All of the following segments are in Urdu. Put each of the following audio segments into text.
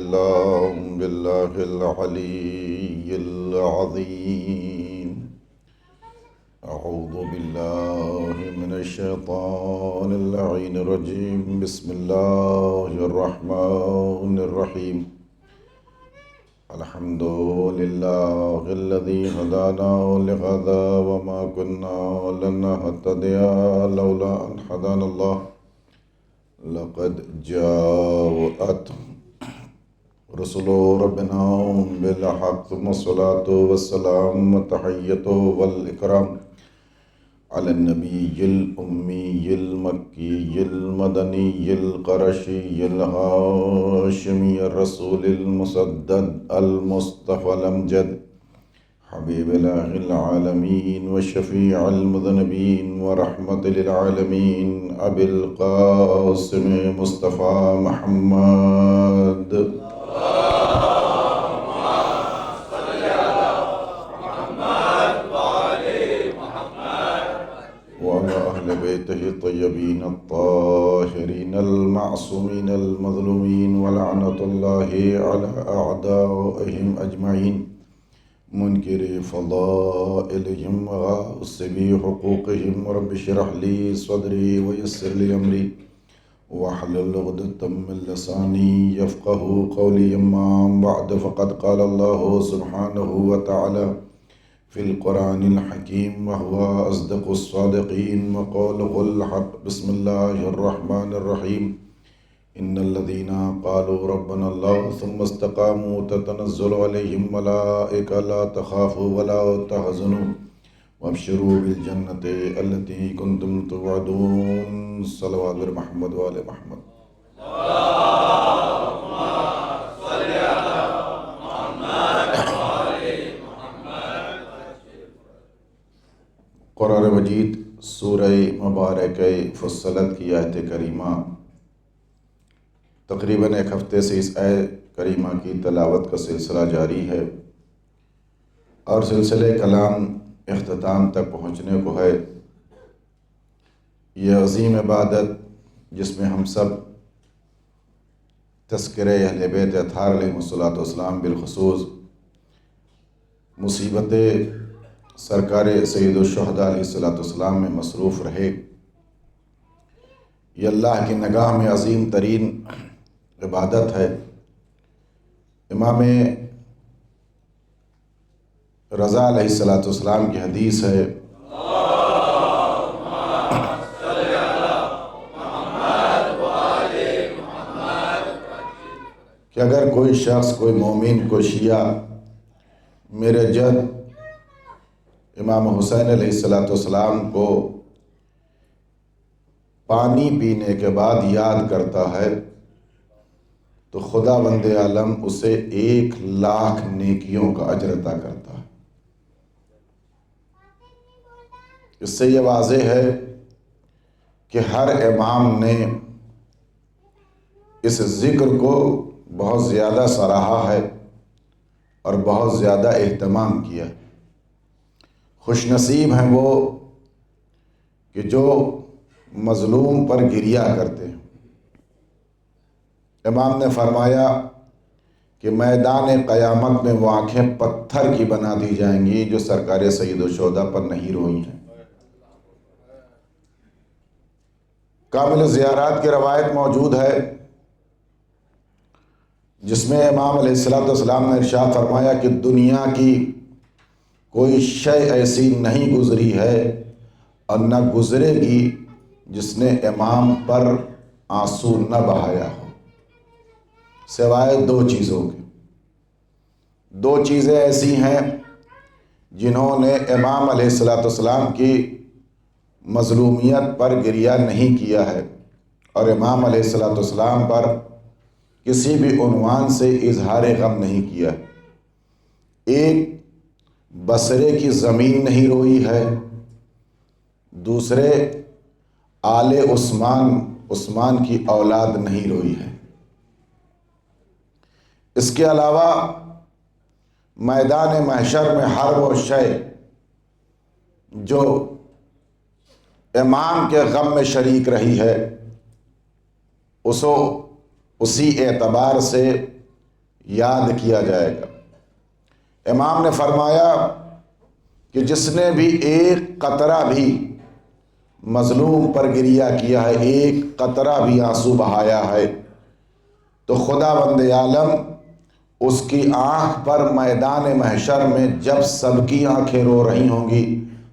بالله العلي العظيم. أعوذ بالله من الشيطان اللعين الرجيم. بسم الله الرحمن الرحيم. الحمد لله الذي هدانا لهذا وما كنا لنهتدي لولا أن هدانا الله. لقد جاءت رسل ربنا بالحق ثم الصلاة والسلام والتحية والإكرام على النبي الأمي المكي المدني القرشي الهاشمي الرسول المسدد المصطفى الأمجد حبيب الله العالمين والشفيع المذنبين ورحمة للعالمين أبي القاسم مصطفى محمد. وعلى أهل بيته الطيبين الطاهرين المعصومين المظلومين ولعنة الله على أعدائهم أجمعين منكر فضائلهم وغاصبي حقوقهم. رب اشرح لي صدري ويسر لي أمري واحلل عقدة من لساني يفقه قولي. أما بعد فقد قال الله سبحانه وتعالى في القرآن الحكيم وهو أصدق الصادقين وقوله الحق. بسم الله الرحمن الرحيم. إن الذين قالوا ربنا الله ثم استقاموا تتنزل عليهم ملائكة لا تخافوا ولا تحزنوا وابشروا بالجنة التي كنتم توعدون. صلوات محمد وآل محمد. قرآن مجید سورہ مبارک فصلت کی آیت کریمہ تقریباً ایک ہفتے سے اس آیت کریمہ کی تلاوت کا سلسلہ جاری ہے اور سلسلہ کلام اختتام تک پہنچنے کو ہے. یہ عظیم عبادت جس میں ہم سب تذکرہ اہل بیت اطہار علیہ الصلوۃ بالخصوص مصیبت سرکار سید الشہداء علیہ السلام میں مصروف رہے. یہ اللہ کی نگاہ میں عظیم ترین عبادت ہے. امام رضا علیہ السلام کی حدیث ہے کہ اگر کوئی شخص، کوئی مومن، کوئی شیعہ میرے جد امام حسین علیہ السلام کو پانی پینے کے بعد یاد کرتا ہے تو خدا بند عالم اسے 1,00,000 نیکیوں کا اجر عطا کرتا ہے. اس سے یہ واضح ہے کہ ہر امام نے اس ذکر کو بہت زیادہ سراہا ہے اور بہت زیادہ اہتمام کیا. خوش نصیب ہیں وہ کہ جو مظلوم پر گریہ کرتے ہیں. امام نے فرمایا کہ میدان قیامت میں وہ آنکھیں پتھر کی بنا دی جائیں گی جو سرکار سید الشہداء پر نہیں روئی ہیں. کامل زیارات کی روایت موجود ہے جس میں امام علیہ السلام نے ارشاد فرمایا کہ دنیا کی کوئی شے ایسی نہیں گزری ہے اور نہ گزرے گی جس نے امام پر آنسو نہ بہایا ہو، سوائے 2 چیزوں کے. 2 چیزیں ایسی ہیں جنہوں نے امام علیہ السلام کی مظلومیت پر گریہ نہیں کیا ہے اور امام علیہ السلام پر کسی بھی عنوان سے اظہار غم نہیں کیا. ایک، بصرے کی زمین نہیں روئی ہے. دوسرے، آل عثمان کی اولاد نہیں روئی ہے. اس کے علاوہ میدان محشر میں ہر وہ شے جو امام کے غم میں شریک رہی ہے اسی اعتبار سے یاد کیا جائے گا۔ امام نے فرمایا کہ جس نے بھی ایک قطرہ بھی مظلوم پر گریہ کیا ہے، ایک قطرہ بھی آنسو بہایا ہے، تو خداوند عالم اس کی آنکھ پر میدان محشر میں جب سب کی آنکھیں رو رہی ہوں گی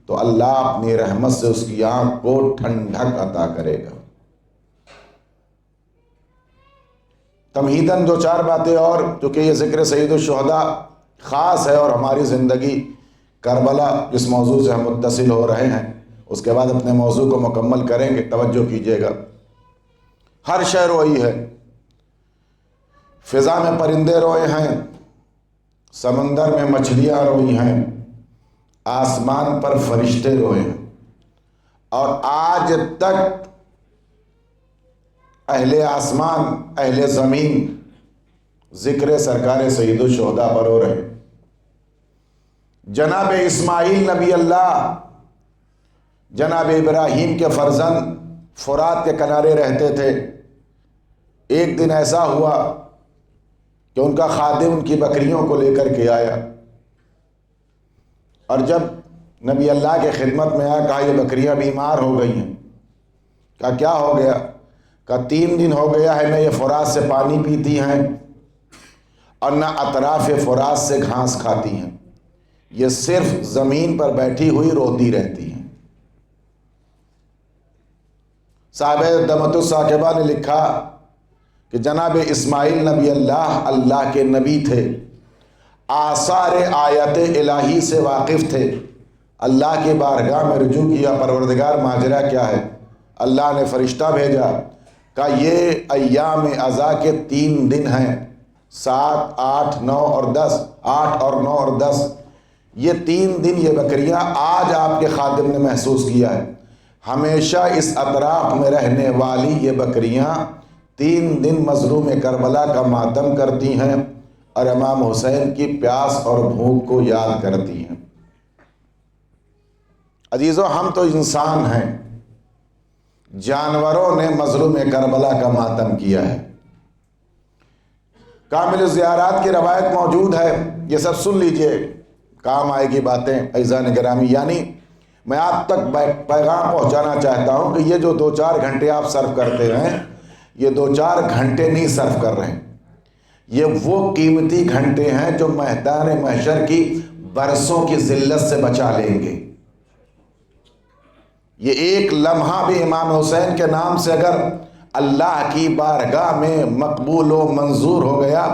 تو اللہ اپنی رحمت سے اس کی آنکھ کو ٹھنڈک عطا کرے گا۔ تمہیداً دو چار باتیں اور، کیونکہ یہ ذکر سید الشہداء خاص ہے اور ہماری زندگی کربلا جس موضوع سے ہم متصل ہو رہے ہیں اس کے بعد اپنے موضوع کو مکمل کریں گے، توجہ کیجیے گا۔ ہر شے روئی ہے، فضا میں پرندے روئے ہیں، سمندر میں مچھلیاں روئی ہیں، آسمان پر فرشتے روئے ہیں، اور آج تک اہل آسمان اہل زمین ذکر سرکار سید الشہداء پر رو رہے۔ جناب اسماعیل نبی اللہ جناب ابراہیم کے فرزند فرات کے کنارے رہتے تھے۔ ایک دن ایسا ہوا کہ ان کا خادم ان کی بکریوں کو لے کر کے آیا، اور جب نبی اللہ کے خدمت میں آیا، کہا یہ بکریاں بیمار ہو گئی ہیں۔ کہا کیا ہو گیا؟ کہا 3 دن ہو گیا ہے، نہ یہ فرات سے پانی پیتی ہیں اور نہ اطراف فرات سے گھاس کھاتی ہیں، یہ صرف زمین پر بیٹھی ہوئی روتی رہتی ہیں۔ صاحب دمت الثاقبہ نے لکھا کہ جناب اسماعیل نبی اللہ کے نبی تھے، آثار آیت الہی سے واقف تھے، اللہ کی بارگاہ میں رجوع کیا، پروردگار ماجرا کیا ہے؟ اللہ نے فرشتہ بھیجا، کہا یہ ایام عزا کے 3 دن ہیں، 7، 8، 9 اور 10، 8 اور 9 اور 10، یہ 3 دن یہ بکریاں آج آپ کے خادم نے محسوس کیا ہے۔ ہمیشہ اس اطراف میں رہنے والی یہ بکریاں 3 دن مظلوم کربلا کا ماتم کرتی ہیں اور امام حسین کی پیاس اور بھوک کو یاد کرتی ہیں۔ عزیزو، ہم تو انسان ہیں، جانوروں نے مظلوم کربلا کا ماتم کیا ہے۔ کامل الزیارات کی روایت موجود ہے، یہ سب سن لیجئے، کام آئے گی باتیں عزیزان گرامی۔ یعنی میں آپ تک پیغام پہنچانا چاہتا ہوں کہ یہ جو 2-4 گھنٹے آپ صرف کرتے ہیں، یہ 2-4 گھنٹے نہیں صرف کر رہے ہیں، یہ وہ قیمتی گھنٹے ہیں جو میدان محشر کی برسوں کی ذلت سے بچا لیں گے۔ یہ ایک لمحہ بھی امام حسین کے نام سے اگر اللہ کی بارگاہ میں مقبول و منظور ہو گیا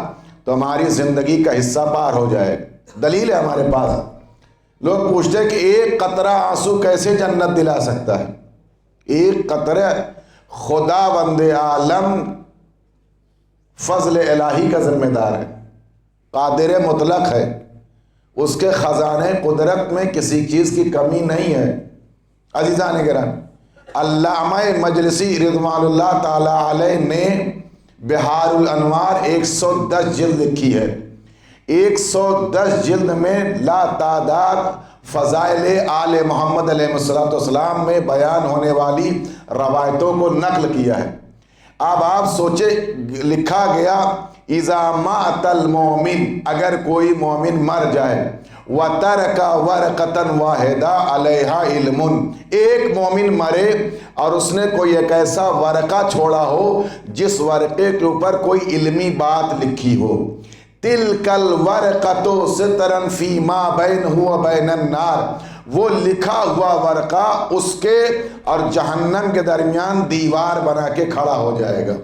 تو ہماری زندگی کا حصہ پار ہو جائے گا۔ دلیل ہے ہمارے پاس۔ لوگ پوچھتے ہیں کہ ایک قطرہ آنسو کیسے جنت دلا سکتا ہے؟ ایک قطرہ خداوند عالم فضل الہی کا ذمہ دار ہے، قادر مطلق ہے، اس کے خزانے قدرت میں کسی چیز کی کمی نہیں ہے۔ عزیزان گرامی، علامہ مجلسی رضوان اللہ تعالی علیہ نے بحار الانوار 110 جلد لکھی ہے۔ 110 جلد میں لا تعداد فضائل آل محمد علیہ السلام میں بیان ہونے والی روایتوں کو نقل کیا ہے۔ اب آپ سوچے، لکھا گیا اذا مات المومن، اگر کوئی مومن مر جائے، وَتَرَكَ وَرَقَةً وَاحِدَةً عَلَيْهَا عِلْمٌ، ایک مومن مرے اور اس نے کوئی ایک ایسا ورقہ چھوڑا ہو جس ورقے کے اوپر کوئی علمی بات لکھی ہو، تِلْكَ الْوَرْقَةُ سِتْرًا فِي مَا بَيْنَهُ وَبَيْنَ النَّارِ، وہ لکھا ہوا ورقہ اس کے اور جہنم کے درمیان دیوار بنا کے کھڑا ہو جائے گا۔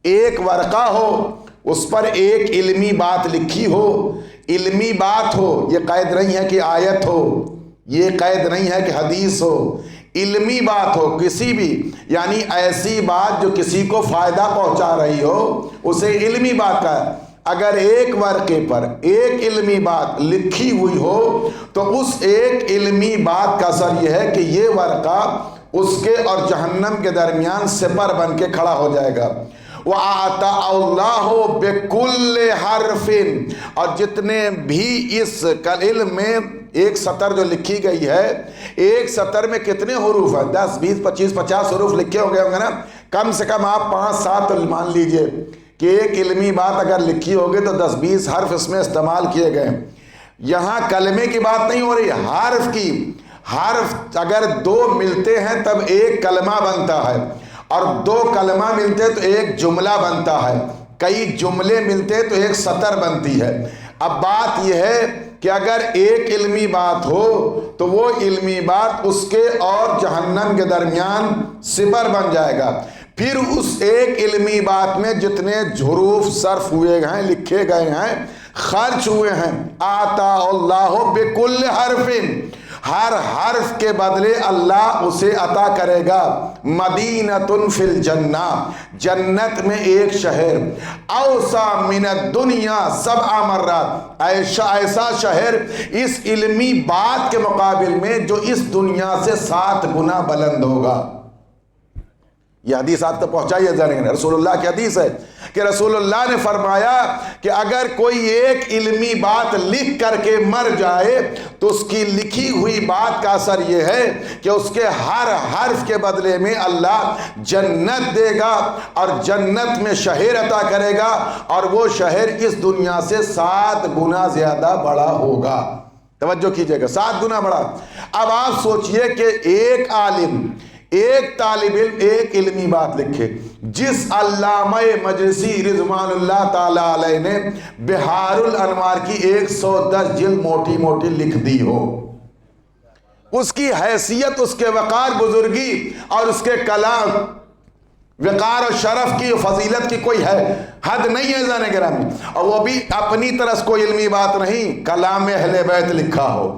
ایک ورقہ ہو، اس پر ایک علمی بات لکھی ہو، علمی بات ہو، یہ قید نہیں ہے کہ آیت ہو، یہ قید نہیں ہے کہ حدیث ہو، علمی بات ہو کسی بھی، یعنی ایسی بات جو کسی کو فائدہ پہنچا رہی ہو، اسے علمی بات کا ہے۔ اگر ایک ورقے پر ایک علمی بات لکھی ہوئی ہو تو اس ایک علمی بات کا اثر یہ ہے کہ یہ ورقہ اس کے اور جہنم کے درمیان سپر بن کے کھڑا ہو جائے گا۔ وَآتَى اللَّهُ بِكُلِّ حَرْفٍ، اور جتنے بھی اس علم میں ایک سطر جو لکھی گئی ہے، ایک سطر میں کتنے حروف ہیں؟ 10، 20، 25، 50 حروف لکھے ہو گئے ہوں گے نا، کم سے کم آپ 5-7 مان لیجئے کہ ایک علمی بات اگر لکھی ہوگی تو 10-20 حرف اس میں استعمال کیے گئے ہیں۔ یہاں کلمے کی بات نہیں ہو رہی، حرف کی۔ حرف اگر 2 ملتے ہیں تب ایک کلمہ بنتا ہے، اور 2 کلمہ ملتے تو ایک جملہ بنتا ہے، کئی جملے ملتے تو ایک سطر بنتی ہے۔ اب بات یہ ہے کہ اگر ایک علمی بات ہو تو وہ علمی بات اس کے اور جہنم کے درمیان سپر بن جائے گا۔ پھر اس ایک علمی بات میں جتنے حروف صرف ہوئے ہیں، لکھے گئے ہیں، خرچ ہوئے ہیں، آتا اللہ بکل حرف، ہر حرف کے بدلے اللہ اسے عطا کرے گا مدینۃ فی الجنہ، جنت میں ایک شہر، اوسع من الدنیا 7 مرات، ایسا شہر اس علمی بات کے مقابل میں جو اس دنیا سے 7 گنا بلند ہوگا۔ یہ حدیث آپ تک پہنچائیے ذرا، رسول اللہ کی حدیث ہے کہ رسول اللہ نے فرمایا کہ اگر کوئی ایک علمی بات لکھ کر کے مر جائے تو اس کی لکھی ہوئی بات کا اثر یہ ہے کہ اس کے ہر حرف کے بدلے میں اللہ جنت دے گا، اور جنت میں شہر عطا کرے گا، اور وہ شہر اس دنیا سے 7 گنا زیادہ بڑا ہوگا۔ توجہ کیجئے گا، 7 گنا بڑا۔ اب آپ سوچئے کہ ایک عالم، ایک طالب علم ایک علمی بات لکھے، جس علامہ مجلسی رضوان اللہ تعالی علیہ نے بحار الانوار کی 110 جلد موٹی موٹی لکھ دی ہو، اس کی حیثیت، اس کے وقار، بزرگی اور اس کے کلام، وقار اور شرف کی، فضیلت کی کوئی ہے حد نہیں ہے زانے گرامی، اور وہ بھی اپنی طرف کوئی علمی بات نہیں، کلام اہل بیت لکھا ہو،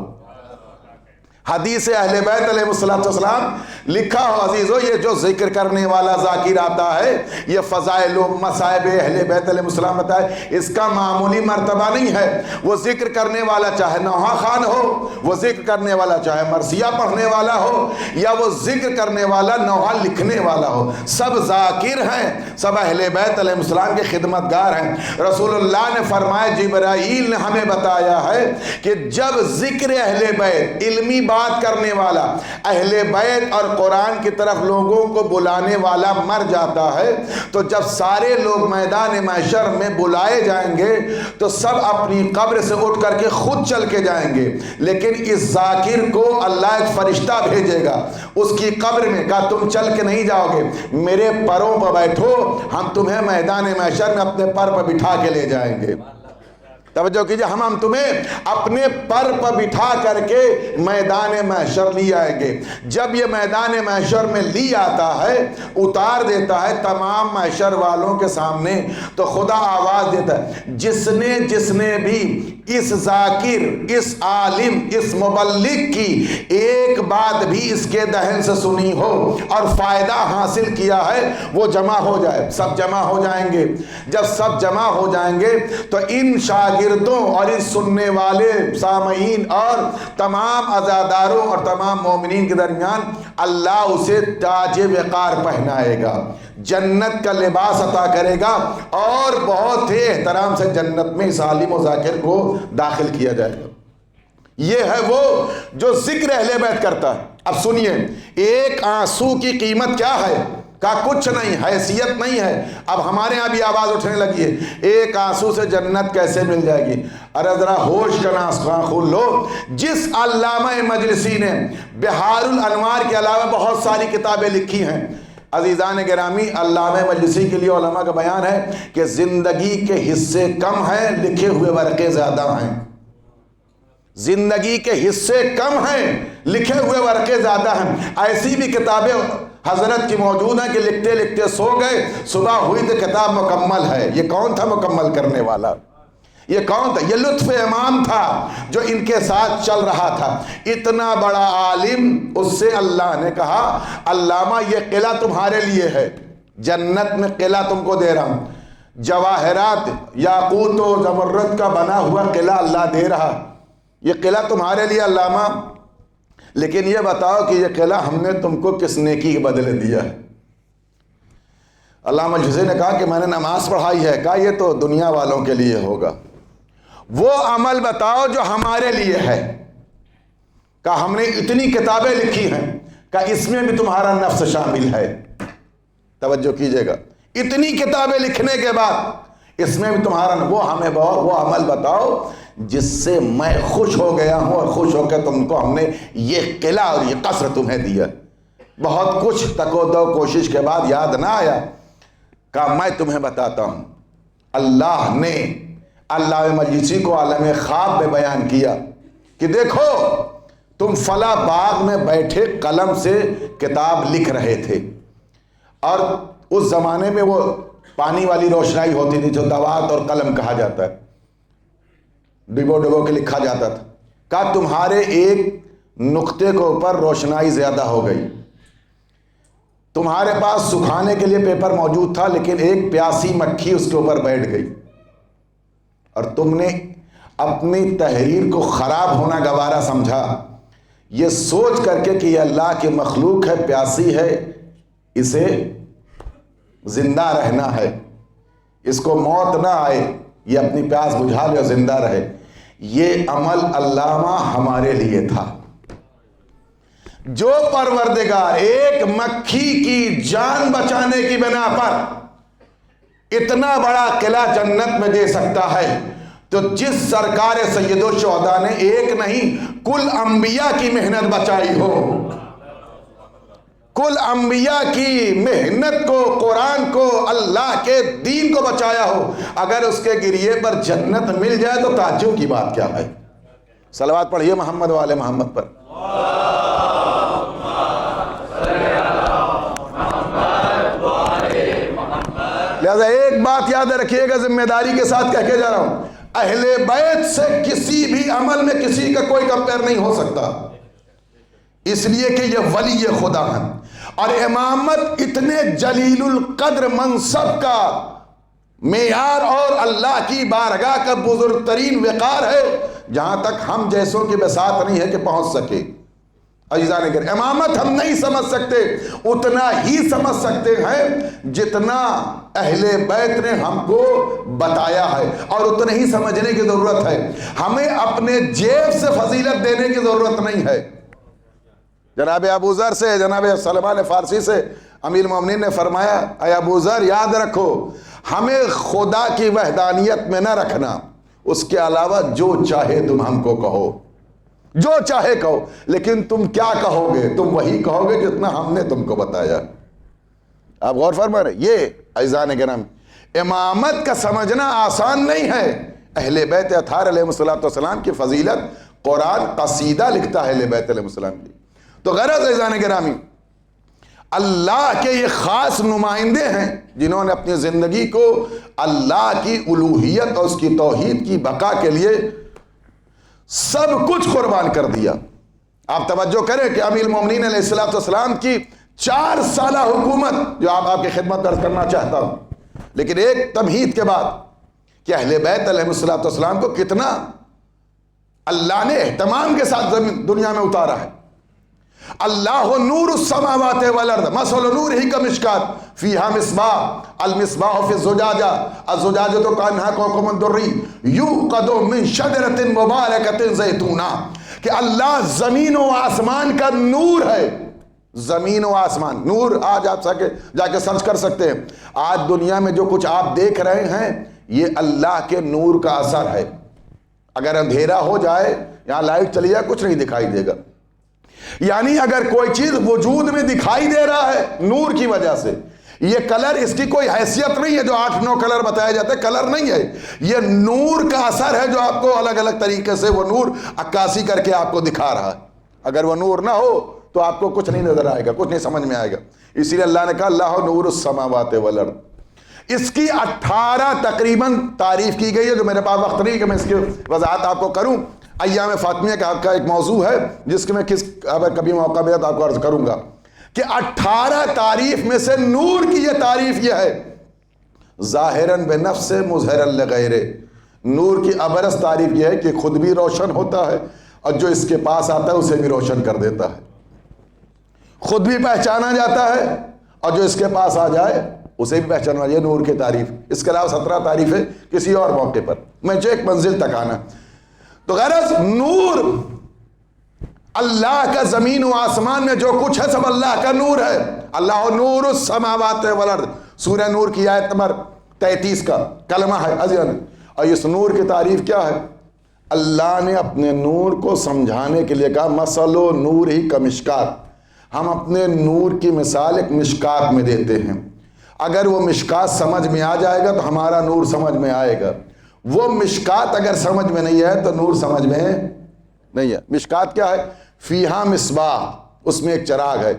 حدیث اہل بیت علیہ السلام لکھا ہو۔ عزیزو، یہ جو ذکر کرنے والا ذاکر آتا ہے، یہ فضائل و مصائب اہل بیت علیہ السلام بتا ہے، اس کا معمولی مرتبہ نہیں ہے۔ وہ ذکر کرنے والا چاہے نوحہ خان ہو، وہ ذکر کرنے والا چاہے مرثیہ پڑھنے والا ہو، یا وہ ذکر کرنے والا نوحہ لکھنے والا ہو، سب ذاکر ہیں، سب اہل بیت علیہ السلام کے خدمتگار ہیں۔ رسول اللہ نے فرمایا، جبرائیل نے ہمیں بتایا ہے کہ جب ذکر اہل بیت، علمی بات کرنے والا، اہل بیت اور قرآن کی طرف لوگوں کو بلانے والا مر جاتا ہے، تو جب سارے لوگ میدان محشر میں بلائے جائیں گے تو سب اپنی قبر سے اٹھ کر کے خود چل کے جائیں گے، لیکن اس ذاکر کو اللہ ایک فرشتہ بھیجے گا اس کی قبر میں، کہا تم چل کے نہیں جاؤ گے، میرے پروں پر بیٹھو، ہم تمہیں میدان محشر میں اپنے پر پر بٹھا کے لے جائیں گے۔ توجہ کیجئے، ہم تمہیں اپنے پر پر بٹھا کر کے میدان محشر لی آئیں گے۔ جب یہ میدان محشر میں لی آتا ہے، اتار دیتا ہے تمام محشر والوں کے سامنے، تو خدا آواز دیتا ہے، جس نے بھی اس ذاکر، اس عالم، اس مبلغ کی ایک بات بھی اس کے دہن سے سنی ہو اور فائدہ حاصل کیا ہے، وہ جمع ہو جائے۔ سب جمع ہو جائیں گے۔ جب سب جمع ہو جائیں گے تو ان شاگردوں اور ان سننے والے سامعین اور تمام عزاداروں اور تمام مومنین کے درمیان اللہ اسے تاج وقار پہنائے گا، جنت کا لباس عطا کرے گا، اور بہت ہی احترام سے جنت میں اس عالم و ذاکر کو داخل کیا جائے گا۔ یہ ہے وہ جو ذکر اہل بیت کرتا ہے۔ اب سنیے، ایک آنسو کی قیمت کیا ہے؟ کہا کچھ نہیں، حیثیت نہیں ہے۔ اب ہمارے یہاں بھی آواز اٹھنے لگی ہے، ایک آنسو سے جنت کیسے مل جائے گی؟ ارے ذرا ہوش کا ناخن کھول لو۔ جس علامہ مجلسی نے بحار الانوار کے علاوہ بہت ساری کتابیں لکھی ہیں، عزیزان گرامی، علامہ مجلسی کے لیے علماء کا بیان ہے کہ زندگی کے حصے کم ہیں، لکھے ہوئے ورقے زیادہ ہیں۔ زندگی کے حصے کم ہیں، لکھے ہوئے ورقے زیادہ ہیں۔ ایسی بھی کتابیں حضرت کی موجود ہیں کہ لکھتے لکھتے سو گئے، صبح ہوئی تو کتاب مکمل ہے۔ یہ کون تھا مکمل کرنے والا؟ یہ کون تھا؟ یہ لطف امام تھا جو ان کے ساتھ چل رہا تھا۔ اتنا بڑا عالم، اس سے اللہ نے کہا، علامہ یہ قلعہ تمہارے لیے ہے، جنت میں قلعہ تم کو دے رہا ہوں، جواہرات، یاقوت و زمرد کا بنا ہوا قلعہ اللہ دے رہا، یہ قلعہ تمہارے لیے علامہ، لیکن یہ بتاؤ کہ یہ قلعہ ہم نے تم کو کس نیکی کے بدلے دیا ہے؟ علامہ جزی نے کہا کہ میں نے نماز پڑھائی ہے۔ کہا یہ تو دنیا والوں کے لیے ہوگا، وہ عمل بتاؤ جو ہمارے لیے ہے۔ کہا ہم نے اتنی کتابیں لکھی ہیں، کہا اس میں بھی تمہارا نفس شامل ہے۔ توجہ کیجئے گا، اتنی کتابیں لکھنے کے بعد اس میں بھی تمہارا وہ عمل بتاؤ جس سے میں خوش ہو گیا ہوں اور خوش ہو کے تم کو ہم نے یہ قلعہ اور یہ قصر تمہیں دیا. بہت کچھ تک و دو کوشش کے بعد یاد نہ آیا. کہا میں تمہیں بتاتا ہوں. اللہ نے علامہ مجلسی کو عالم خواب میں بیان کیا کہ دیکھو تم فلاں باغ میں بیٹھے قلم سے کتاب لکھ رہے تھے، اور اس زمانے میں وہ پانی والی روشنائی ہوتی تھی جو دوات اور قلم کہا جاتا ہے، ڈبو ڈبو کے لکھا جاتا تھا. کہا تمہارے ایک نقطے کے اوپر روشنائی زیادہ ہو گئی، تمہارے پاس سکھانے کے لیے پیپر موجود تھا لیکن ایک پیاسی مکھی اس کے اوپر بیٹھ گئی، اور تم نے اپنی تحریر کو خراب ہونا گوارا سمجھا، یہ سوچ کر کے کہ یہ اللہ کی مخلوق ہے، پیاسی ہے، اسے زندہ رہنا ہے، اس کو موت نہ آئے، یہ اپنی پیاس بجھا لے اور زندہ رہے. یہ عمل علامہ ہمارے لیے تھا. جو پروردگار ایک مکھی کی جان بچانے کی بنا پر اتنا بڑا قلعہ جنت میں دے سکتا ہے، تو جس سرکار سید الشہداء نے ایک نہیں کل انبیاء کی محنت بچائی ہو، کل انبیاء کی محنت کو، قرآن کو، اللہ کے دین کو بچایا ہو، اگر اس کے گریے پر جنت مل جائے تو تعجب کی بات کیا ہے. صلوات پڑھیے محمد والے محمد پر. لہذا ایک بات یاد رکھیے گا، ذمہ داری کے ساتھ کہہ کے جا رہا ہوں، اہل بیت سے کسی بھی عمل میں کسی کا کوئی کمپیر نہیں ہو سکتا، اس لیے کہ یہ ولی خدا ہیں. اور امامت اتنے جلیل القدر منصب کا معیار اور اللہ کی بارگاہ کا بزرگ ترین وقار ہے، جہاں تک ہم جیسوں کی بساط نہیں ہے کہ پہنچ سکے. عزیزان اگر امامت ہم نہیں سمجھ سکتے، اتنا ہی سمجھ سکتے ہیں جتنا اہل بیت نے ہم کو بتایا ہے، اور اتنا ہی سمجھنے کی ضرورت ہے. ہمیں اپنے جیب سے فضیلت دینے کی ضرورت نہیں ہے. جناب ابو ذر سے، جناب سلمان فارسی سے امیر المومنین نے فرمایا، اے ابو ذر یاد رکھو، ہمیں خدا کی وحدانیت میں نہ رکھنا، اس کے علاوہ جو چاہے تم ہم کو کہو، جو چاہے کہو، لیکن تم کیا کہو گے؟ تم وہی کہو گے جتنا ہم نے تم کو بتایا. آپ غور فرما رہے. یہ عزیزان گرامی، امامت کا سمجھنا آسان نہیں ہے. اہل بیت اطہار علیہ السلام کی فضیلت قرآن قصیدہ لکھتا ہے اہل بیت علیہ السلام کی. تو غرض عزیزان گرامی، اللہ کے یہ خاص نمائندے ہیں جنہوں نے اپنی زندگی کو اللہ کی الوہیت اور اس کی توحید کی بقا کے لیے سب کچھ قربان کر دیا. آپ توجہ کریں کہ امیر المومنین علیہ السلام کی 4 سالہ حکومت جو آپ کی خدمت درج کرنا چاہتا ہوں، لیکن ایک تمہید کے بعد کہ اہل بیت علیہ السلام کو کتنا اللہ نے اہتمام کے ساتھ دنیا میں اتارا ہے. اللہ نور السماوات والارض مثل نورہ کمشکات فیہا مصباح المصباح فی الزجاجہ الزجاجۃ کأنہا کوکب دری یوقد من شجرۃ مبارکۃ زیتونہ، کہ اللہ زمین و آسمان کا نور ہے. زمین و آسمان نور، آج آپ جا کے سرچ کر سکتے ہیں. آج دنیا میں جو کچھ آپ دیکھ رہے ہیں یہ اللہ کے نور کا اثر ہے. اگر اندھیرا ہو جائے، یہاں لائٹ چلی جائے، کچھ نہیں دکھائی دے گا. یعنی اگر کوئی چیز وجود میں دکھائی دے رہا ہے نور کی وجہ سے، یہ کلر اس کی کوئی حیثیت نہیں ہے جو 8-9 کلر بتایا جاتا ہے، کلر نہیں ہے، یہ نور کا اثر ہے جو آپ کو الگ الگ طریقے سے وہ نور عکاسی کر کے آپ کو دکھا رہا ہے. اگر وہ نور نہ ہو تو آپ کو کچھ نہیں نظر آئے گا، کچھ نہیں سمجھ میں آئے گا. اسی لیے اللہ نے کہا اللہ نور السماوات والارض. اس کی 18 تقریباً تعریف کی گئی ہے، جو میرے پاس وقت نہیں کہ میں اس کی وضاحت آپ کو کروں. ایام فاطمیہ کا ایک موضوع ہے جس کے میں اگر کبھی موقع ملا تو آپ کو عرض کروں گا کہ 18 تعریف میں سے نور کی یہ تعریف یہ ہے، ظاہراً بنفس مظہراً لغیرہ. نور کی ابرز تعریف یہ ہے کہ خود بھی روشن ہوتا ہے اور جو اس کے پاس آتا ہے اسے بھی روشن کر دیتا ہے. خود بھی پہچانا جاتا ہے اور جو اس کے پاس آ جائے اسے بھی پہچانا. یہ نور کی تعریف. اس کے علاوہ 17 تعریفیں کسی اور موقع پر، میں جو ایک منزل تک آنا. تو غرض نور اللہ کا زمین و آسمان میں جو کچھ ہے سب اللہ کا نور ہے. اللہ نور السماوات والارض. سورہ نور کی آیت نمبر 33 کا کلمہ ہے ازین. اور اس نور کی تعریف کیا ہے؟ اللہ نے اپنے نور کو سمجھانے کے لیے کہا مثل نور ہی کمشکات. ہم اپنے نور کی مثال ایک مشکات میں دیتے ہیں. اگر وہ مشکات سمجھ میں آ جائے گا تو ہمارا نور سمجھ میں آئے گا. وہ مشکات اگر سمجھ میں نہیں ہے تو نور سمجھ میں نہیں ہے. مشکات کیا ہے؟ فیہا مصباح، اس میں ایک چراغ ہے.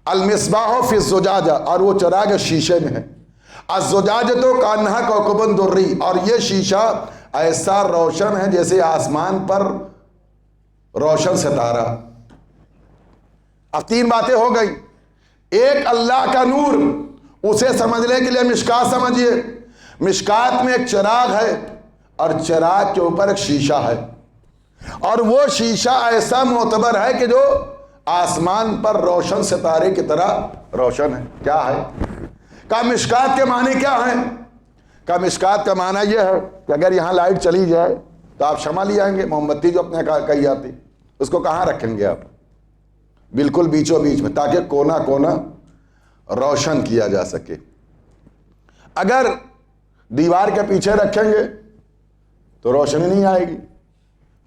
المصباح فی الزجاجہ، اور وہ چراغ شیشے میں ہے. الزجاجۃ کانہا کوکب دری، اور یہ شیشہ ایسا روشن ہے جیسے آسمان پر روشن ستارہ. اب 3 باتیں ہو گئی. ایک اللہ کا نور، اسے سمجھنے کے لیے مشکات سمجھیے. مشکات میں ایک چراغ ہے اور چراغ کے اوپر ایک شیشہ ہے، اور وہ شیشہ ایسا معتبر ہے کہ جو آسمان پر روشن ستارے کی طرح روشن ہے. کیا ہے؟ کہ مشکات کے معنی کیا ہیں؟ کہ مشکات کا معنی یہ ہے کہ اگر یہاں لائٹ چلی جائے تو آپ شمع لے آئیں گے. موم بتی جو اپنے کہی جاتی، اس کو کہاں رکھیں گے آپ؟ بالکل بیچوں بیچ میں، تاکہ کونا کونا روشن کیا جا سکے. اگر دیوار کے پیچھے رکھیں گے تو روشنی نہیں آئے گی،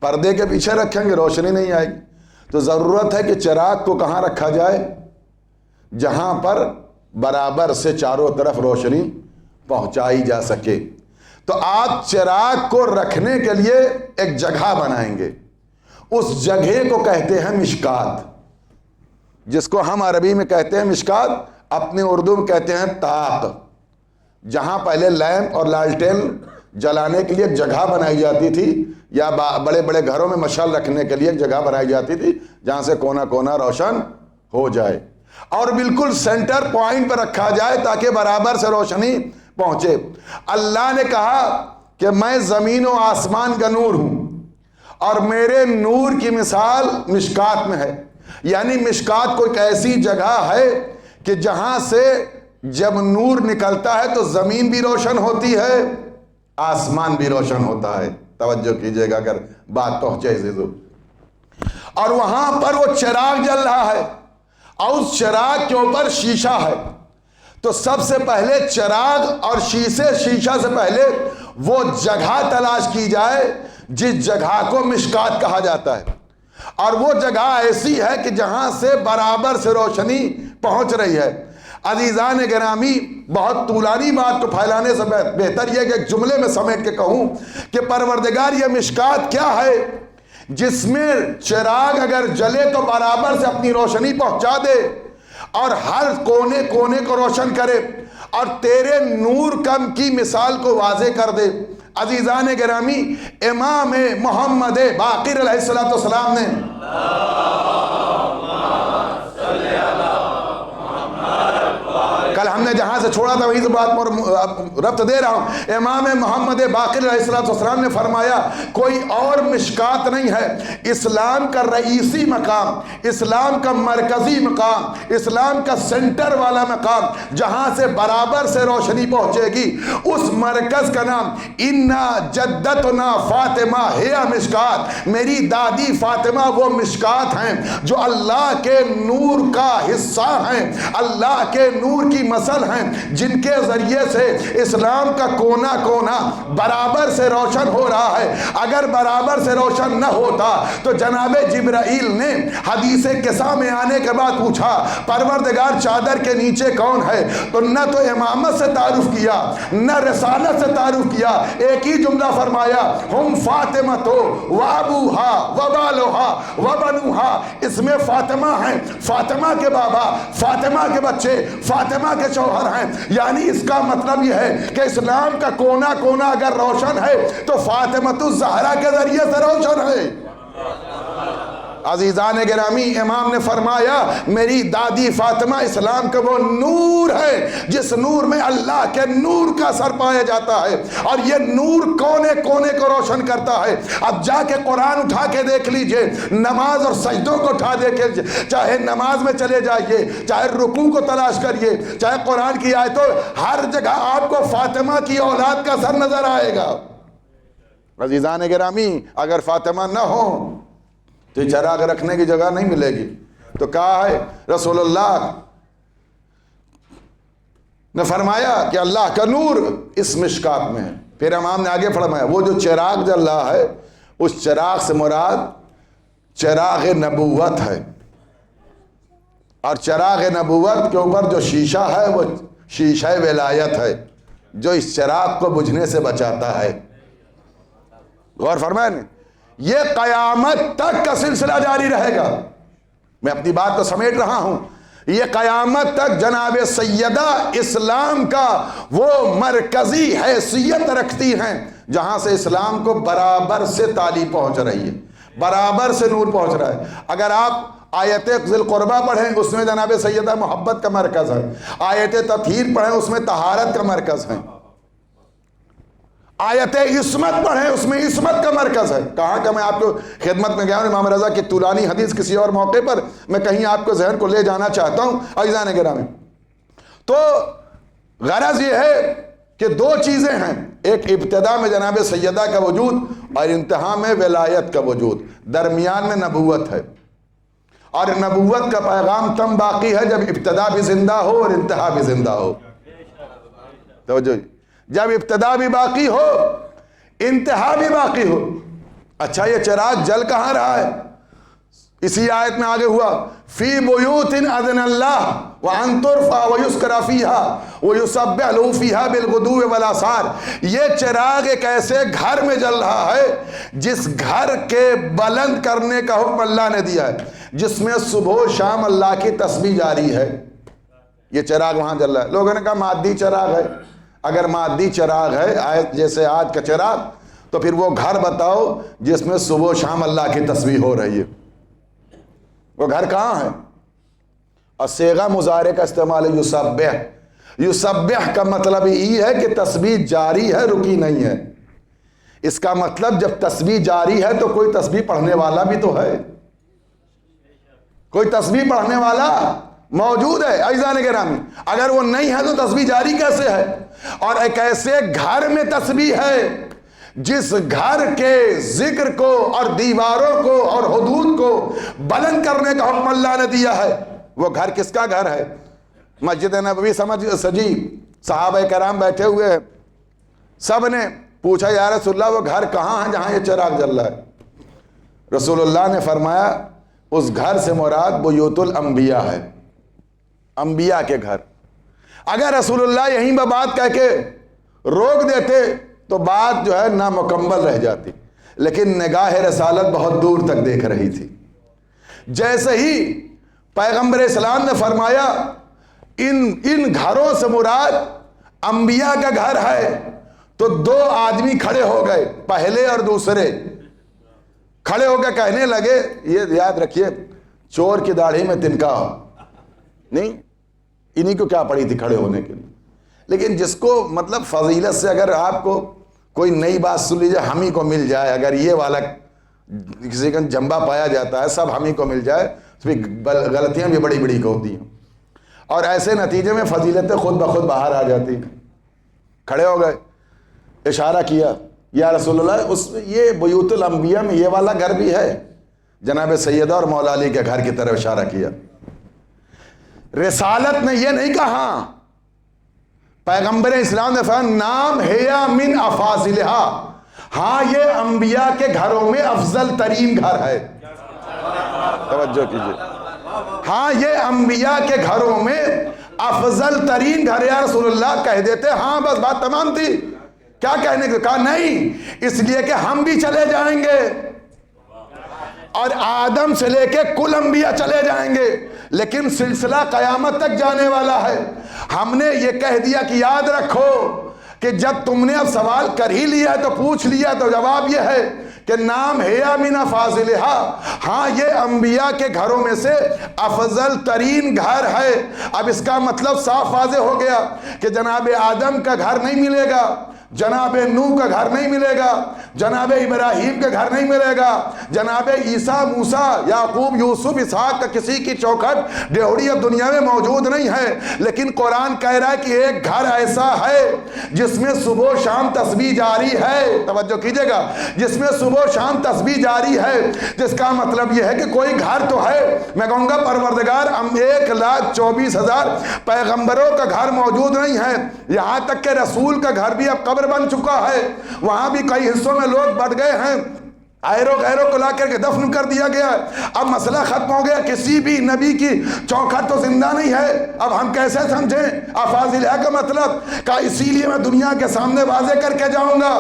پردے کے پیچھے رکھیں گے روشنی نہیں آئے گی. تو ضرورت ہے کہ چراغ کو کہاں رکھا جائے؟ جہاں پر برابر سے چاروں طرف روشنی پہنچائی جا سکے. تو آپ چراغ کو رکھنے کے لیے ایک جگہ بنائیں گے. اس جگہ کو کہتے ہیں مشکات، جس کو ہم عربی میں کہتے ہیں مشکات، اپنے اردو میں کہتے ہیں طاق. جہاں پہلے لیمپ اور لالٹین جلانے کے لیے ایک جگہ بنائی جاتی تھی، یا بڑے بڑے گھروں میں مشعل رکھنے کے لیے ایک جگہ بنائی جاتی تھی جہاں سے کونا کونا روشن ہو جائے، اور بالکل سینٹر پوائنٹ پر رکھا جائے تاکہ برابر سے روشنی پہنچے. اللہ نے کہا کہ میں زمین و آسمان کا نور ہوں، اور میرے نور کی مثال مشکات میں ہے. یعنی مشکات کوئی ایسی جگہ ہے کہ جہاں سے جب نور نکلتا ہے تو زمین بھی روشن ہوتی ہے، آسمان بھی روشن ہوتا ہے. توجہ کیجئے گا اگر بات پہنچے زیزو. اور وہاں پر وہ چراغ جل رہا ہے، اور اس چراغ کے اوپر شیشہ ہے. تو سب سے پہلے چراغ اور شیشہ سے پہلے وہ جگہ تلاش کی جائے جس جگہ کو مشکات کہا جاتا ہے. اور وہ جگہ ایسی ہے کہ جہاں سے برابر سے روشنی پہنچ رہی ہے. عزیزان گرامی، بہت طولانی بات کو پھیلانے سے بہتر یہ کہ ایک جملے میں سمیٹ کے کہوں کہ پروردگار یہ مشکات کیا ہے جس میں چراغ اگر جلے تو برابر سے اپنی روشنی پہنچا دے اور ہر کونے کونے کو روشن کرے اور تیرے نور کم کی مثال کو واضح کر دے. عزیزان گرامی، امام محمد باقر علیہ السلام نے کل ہم نے جہاں سے چھوڑا تھا وہیں سے بات ربط دے رہا ہوں. امام محمد باقر علیہ السلام نے فرمایا کوئی اور مشکات نہیں ہے. اسلام کا رئیسی مقام، اسلام کا مرکزی مقام، اسلام کا سینٹر والا مقام جہاں سے برابر سے روشنی پہنچے گی، اس مرکز کا نام انا جدتنا فاطمہ ہے مشکات. میری دادی فاطمہ وہ مشکات ہیں جو اللہ کے نور کا حصہ ہیں، اللہ کے نور کی مثل ہیں، جن کے ذریعے سے اسلام کا کونا کونا برابر سے روشن ہو رہا ہے. اگر برابر سے روشن نہ ہوتا تو جناب جبرائیل نے حدیث قصہ میں آنے کے بعد پوچھا پروردگار چادر کے نیچے کون ہے؟ تو نہ تو امامت سے تعارف کیا نہ رسالت سے تعارف کیا، ایک ہی جملہ فرمایا ہم فاطمہ تو وابوہا وبالوہا وبنوہا. اس میں فاطمہ ہیں، فاطمہ کے بابا، فاطمہ کے بچے، فاطمہ کے شوہر ہیں. یعنی اس کا مطلب یہ ہے کہ اسلام کا کونا کونا اگر روشن ہے تو فاطمہ الزہرا کے ذریعے سے روشن ہے. عزیزان گرامی، امام نے فرمایا میری دادی فاطمہ اسلام کا وہ نور ہے جس نور میں اللہ کے نور کا اثر پایا جاتا ہے، اور یہ نور کونے کونے کو روشن کرتا ہے. اب جا کے قرآن اٹھا کے دیکھ لیجئے، نماز اور سجدوں کو اٹھا دیکھ لیجئے، چاہے نماز میں چلے جائیے، چاہے رکوع کو تلاش کریے، چاہے قرآن کی آیتوں، ہر جگہ آپ کو فاطمہ کی اولاد کا اثر نظر آئے گا. عزیزان گرامی، اگر فاطمہ نہ ہو تو چراغ رکھنے کی جگہ نہیں ملے گی. تو کہا ہے رسول اللہ نے فرمایا کہ اللہ کا نور اس مشکات میں ہے۔ پھر امام نے آگے فرمایا وہ جو چراغ جل رہا ہے اس چراغ سے مراد چراغ نبوت ہے، اور چراغ نبوت کے اوپر جو شیشہ ہے وہ شیشہ ولایت ہے جو اس چراغ کو بجھنے سے بچاتا ہے۔ غور فرمائیں، یہ قیامت تک کا سلسلہ جاری رہے گا۔ میں اپنی بات کو سمیٹ رہا ہوں، یہ قیامت تک جناب سیدہ اسلام کا وہ مرکزی حیثیت رکھتی ہیں جہاں سے اسلام کو برابر سے تعلیم پہنچ رہی ہے، برابر سے نور پہنچ رہا ہے۔ اگر آپ آیت ذی القربہ پڑھیں اس میں جناب سیدہ محبت کا مرکز ہے، آیت تطہیر پڑھیں اس میں طہارت کا مرکز ہے، آیت عصمت پڑھیں اس میں عصمت کا مرکز ہے۔ کہاں کا میں آپ کو خدمت میں گیا ہوں، امام رضا کی طولانی حدیث کسی اور موقع پر میں کہیں آپ کو ذہن کو لے جانا چاہتا ہوں۔ عزیزان گرامی، تو غرض یہ ہے کہ دو چیزیں ہیں، ایک ابتدا میں جناب سیدہ کا وجود اور انتہا میں ولایت کا وجود، درمیان میں نبوت ہے، اور نبوت کا پیغام تم باقی ہے جب ابتدا بھی زندہ ہو اور انتہا بھی زندہ ہو۔ توجہ، جب ابتدا بھی باقی ہو انتہا بھی باقی ہو۔ اچھا، یہ چراغ جل کہاں رہا ہے؟ اسی آیت میں آگے ہوا فی بیوت اذن اللہ وان ترفع ویذکر فیہا ویسبح لہ فیہا بالغدو والآصال۔ یہ چراغ ایک ایسے گھر میں جل رہا ہے جس گھر کے بلند کرنے کا حکم اللہ نے دیا ہے، جس میں صبح و شام اللہ کی تسبیح جاری ہے۔ یہ چراغ وہاں جل رہا ہے۔ لوگوں نے کہا مادی چراغ ہے۔ اگر مادی چراغ ہے جیسے آج کا چراغ، تو پھر وہ گھر بتاؤ جس میں صبح و شام اللہ کی تسبیح ہو رہی ہے، وہ گھر کہاں ہے؟ اور صیغہ مضارع کا استعمال ہے یسبح۔ یسبح کا مطلب یہ ہے کہ تسبیح جاری ہے، رکی نہیں ہے۔ اس کا مطلب جب تسبیح جاری ہے تو کوئی تسبیح پڑھنے والا بھی تو ہے، کوئی تسبیح پڑھنے والا موجود ہے۔ عزیزان گرامی، اگر وہ نہیں ہے تو تسبیح جاری کیسے ہے؟ اور ایک ایسے گھر میں تسبیح ہے جس گھر کے ذکر کو اور دیواروں کو اور حدود کو بلند کرنے کا حکم اللہ نے دیا ہے۔ وہ گھر کس کا گھر ہے؟ مسجد نبوی سجی، صحابہ کرام بیٹھے ہوئے ہیں، سب نے پوچھا یا رسول اللہ وہ گھر کہاں ہے جہاں یہ چراغ جل رہا ہے؟ رسول اللہ نے فرمایا اس گھر سے مراد بیوت الانبیاء ہے، انبیاء کے گھر۔ اگر رسول اللہ یہیں پہ بات کہہ کے روک دیتے تو بات جو ہے نامکمل رہ جاتی، لیکن نگاہ رسالت بہت دور تک دیکھ رہی تھی۔ جیسے ہی پیغمبر اسلام نے فرمایا ان گھروں سے مراد انبیاء کا گھر ہے، تو دو آدمی کھڑے ہو گئے، پہلے اور دوسرے کھڑے ہو کے کہنے لگے، یہ یاد رکھیے چور کی داڑھی میں تنکا نہیں، انہی کو کیا پڑی تھی کھڑے ہونے کے لیے۔ لیکن جس کو مطلب فضیلت سے اگر آپ کو کوئی نئی بات سن لیجیے، ہم ہی کو مل جائے، اگر یہ والا کسی کا جنبہ پایا جاتا ہے سب ہم ہی کو مل جائے، تو پھر غلطیاں بھی بڑی بڑی ہوتی ہیں، اور ایسے نتیجے میں فضیلتیں خود بخود باہر آ جاتی ہیں۔ کھڑے ہو گئے، اشارہ کیا یا رسول اللہ اس میں یہ بیوت الانبیاء میں یہ والا گھر بھی ہے؟ جناب سیدہ اور مولا علی کے گھر کی طرف اشارہ کیا۔ رسالت نے یہ نہیں کہا، پیغمبر اسلام نے فرمایا نام ہے من افاضلہا، ہاں یہ انبیاء کے گھروں میں افضل ترین گھر ہے۔ توجہ کیجئے، ہاں یہ انبیاء کے گھروں میں افضل ترین گھر۔ یا رسول اللہ کہہ دیتے ہاں بس بات تمام تھی، کیا کہنے کے؟ کہا نہیں، اس لیے کہ ہم بھی چلے جائیں گے اور آدم سے لے کے کل انبیاء چلے جائیں گے، لیکن سلسلہ قیامت تک جانے والا ہے۔ ہم نے یہ کہہ دیا کہ یاد رکھو کہ جب تم نے اب سوال کر ہی لیا تو پوچھ لیا، تو جواب یہ ہے کہ نام ہے من افاضلہا، ہاں یہ انبیاء کے گھروں میں سے افضل ترین گھر ہے۔ اب اس کا مطلب صاف واضح ہو گیا کہ جناب آدم کا گھر نہیں ملے گا، جناب نوح کا گھر نہیں ملے گا، جناب ابراہیم کا گھر نہیں ملے گا، جناب عیسیٰ، موسیٰ، یعقوب، یوسف، اسحاق کا کسی کی چوکھٹ ڈیوڑی اب دنیا میں موجود نہیں ہے۔ لیکن قرآن کہہ رہا ہے کہ ایک گھر ایسا ہے جس میں صبح و شام تسبیح جاری ہے، توجہ کیجئے گا، جس میں صبح و شام تسبیح جاری ہے، جس کا مطلب یہ ہے کہ کوئی گھر تو ہے۔ میں کہوں گا پروردگار 1,24,000 پیغمبروں کا گھر موجود نہیں ہے، یہاں تک کہ رسول کا گھر بھی اب قبر بن چکا ہے، وہاں بھی کئی حصوں میں لوگ بٹ گئے ہیں، غیروں کو لا کر کے دفن کر دیا گیا۔ اب مسئلہ ختم ہو گیا، کسی بھی نبی کی چوکھٹ تو زندہ نہیں ہے۔ اب ہم کیسے سمجھیں افاضل ہے کا مطلب کا؟ اسی لیے میں دنیا کے سامنے واضح کر کے جاؤں گا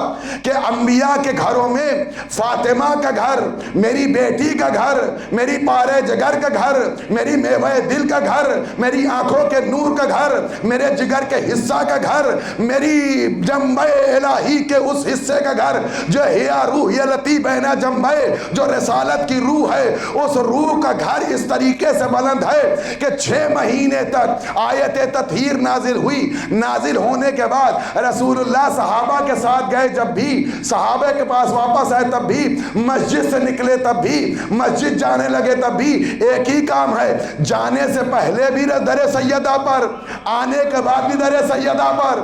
کہ انبیاء کے گھروں میں فاطمہ کا گھر، میری بیٹی کا گھر، میری پارے جگر کا گھر، میری میوہ دل کا گھر، میری آنکھوں کے نور کا گھر، میرے جگر کے حصہ کا گھر، میری جنبہ الہی کے اس حصے کا گھر جو ہیا روح لطی بین جنبے، جو رسالت کی روح ہے، اس روح کا گھر اس طریقے سے بلند ہے کہ 6 مہینے تک آیت تطہیر نازل ہوئی۔ نازل ہونے کے بعد رسول اللہ صحابہ کے ساتھ گئے، جب بھی صحابہ کے پاس واپس آئے تب بھی، مسجد سے نکلے تب بھی، مسجد جانے لگے تب بھی ایک ہی کام ہے، جانے سے پہلے بھی در سیدہ پر، آنے کے بعد بھی در سیدہ پر،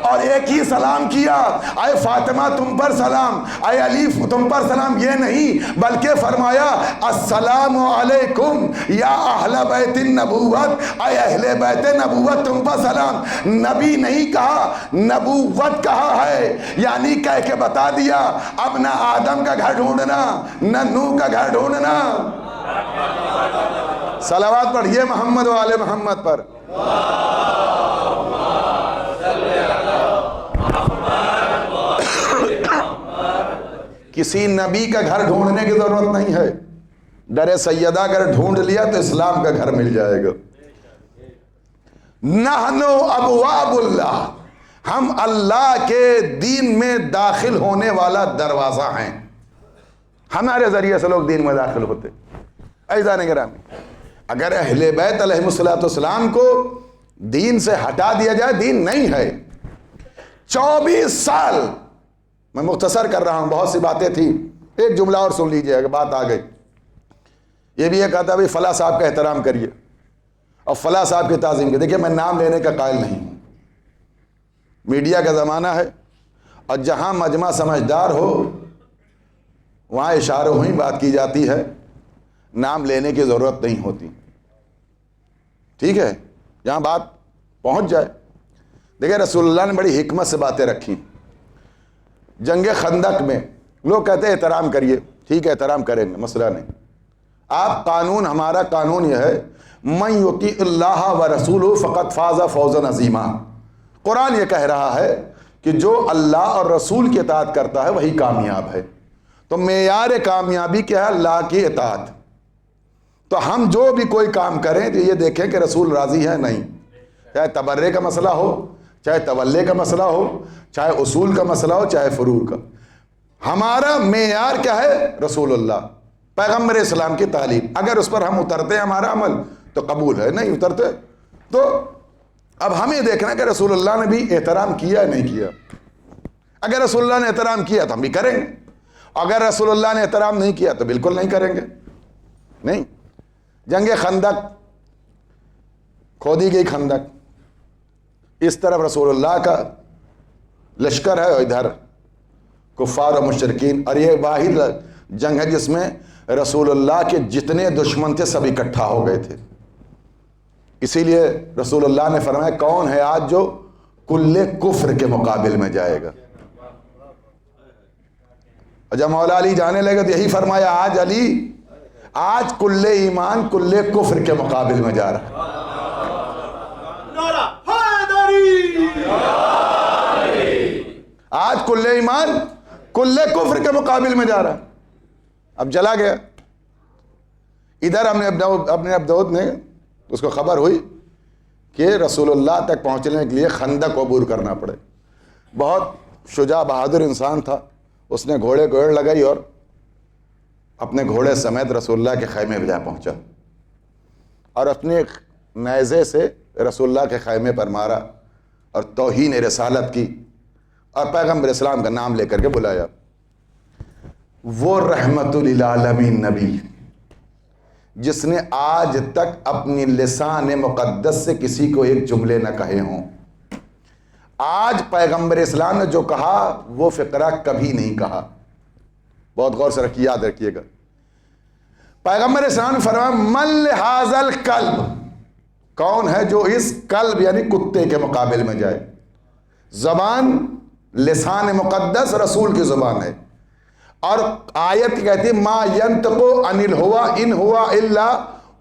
اور ایک ہی سلام کیا، اے فاطمہ تم پر سلام، اے علی تم پر سلام، یہ نہیں بلکہ فرمایا السلام علیکم یا اہل بیت النبوت، اے اہل بیت نبوت تم پر سلام۔ نبی نہیں کہا، نبوت کہا ہے، یعنی کہہ کے بتا دیا اب نہ آدم کا گھر ڈھونڈنا، نہ نوح کا گھر ڈھونڈنا۔ صلوات پڑھیے محمد و آل محمد پر۔ کسی نبی کا گھر ڈھونڈنے کی ضرورت نہیں ہے، در سیدہ اگر ڈھونڈ لیا تو اسلام کا گھر مل جائے گا۔ نحن ابواب اللہ، ہم اللہ کے دین میں داخل ہونے والا دروازہ ہیں، ہمارے ذریعے سے لوگ دین میں داخل ہوتے۔ عزیزان گرامی، اگر اہل بیت علیہ السلام کو دین سے ہٹا دیا جائے، دین نہیں ہے۔ 24 سال، میں مختصر کر رہا ہوں، بہت سی باتیں تھیں، ایک جملہ اور سن لیجئے اگر بات آ گئی۔ یہ بھی یہ کہتا ہے فلاں صاحب کا احترام کریے اور فلاں صاحب کی تعظیم کریے۔ دیکھیے میں نام لینے کا قائل نہیں ہوں، میڈیا کا زمانہ ہے اور جہاں مجمع سمجھدار ہو وہاں اشاروں ہی بات کی جاتی ہے، نام لینے کی ضرورت نہیں ہوتی، ٹھیک ہے، جہاں بات پہنچ جائے۔ دیکھیں رسول اللہ نے بڑی حکمت سے باتیں رکھی۔ جنگ خندق میں لوگ کہتے ہیں احترام کریے، ٹھیک ہے احترام کریں گے، مسئلہ نہیں۔ آپ قانون، ہمارا قانون یہ ہے من یطیع اللہ ورسولہ فقد فاز فوزا عظیما۔ قرآن یہ کہہ رہا ہے کہ جو اللہ اور رسول کی اطاعت کرتا ہے وہی کامیاب ہے۔ تو معیار کامیابی کیا ہے؟ اللہ کی اطاعت۔ تو ہم جو بھی کوئی کام کریں تو یہ دیکھیں کہ رسول راضی ہے نہیں، چاہے تبرے کا مسئلہ ہو، چاہے تولے کا مسئلہ ہو، چاہے اصول کا مسئلہ ہو، چاہے فروع کا، ہمارا معیار کیا ہے؟ رسول اللہ، پیغمبر اسلام کی تعلیم۔ اگر اس پر ہم اترتے ہیں ہمارا عمل تو قبول ہے، نہیں اترتے تو اب ہمیں دیکھنا کہ رسول اللہ نے بھی احترام کیا نہیں کیا۔ اگر رسول اللہ نے احترام کیا تو ہم بھی کریں گے، اگر رسول اللہ نے احترام نہیں کیا تو بالکل نہیں کریں گے۔ نہیں، جنگ خندق، کھودی گئی خندق، اس طرف رسول اللہ کا لشکر ہے اور ادھر کفار و مشرکین، اور یہ واحد جنگ ہے جس میں رسول اللہ کے جتنے دشمن تھے سب اکٹھا ہو گئے تھے۔ اسی لیے رسول اللہ نے فرمایا کون ہے آج جو کل کفر کے مقابل میں جائے گا؟ اور جب مولا علی جانے لگے تو یہی فرمایا آج علی، آج کل ایمان کل کفر کے مقابل میں جا رہا ہے۔ آج کل ایمان کل کفر کے مقابل میں جا رہا ہے۔ اب چلا گیا ادھر، ہم نے اپنے ابدود میں اس کو خبر ہوئی کہ رسول اللہ تک پہنچنے کے لیے خندق عبور کرنا پڑے۔ بہت شجاع بہادر انسان تھا، اس نے گھوڑے کو ایڑ لگائی اور اپنے گھوڑے سمیت رسول اللہ کے خیمے پہ جا پہنچا اور اپنے نیزے سے رسول اللہ کے خیمے پر مارا اور توہین رسالت کی اور پیغمبر اسلام کا نام لے کر کے بلایا. وہ رحمت للعالمین نبی جس نے آج تک اپنی لسان مقدس سے کسی کو ایک جملے نہ کہے ہوں. آج پیغمبر اسلام نے جو کہا وہ فقرہ کبھی نہیں کہا. بہت غور سے رکھیے، یاد رکھیے گا. پیغمبر اسلام نے فرمایا من لہذا الکلب، کون ہے جو اس کلب یعنی کتے کے مقابل میں جائے. زبان لسان مقدس رسول کی زبان ہے، اور آیت کہتی ہے ما ینطق عن الہوی ان ہوا الا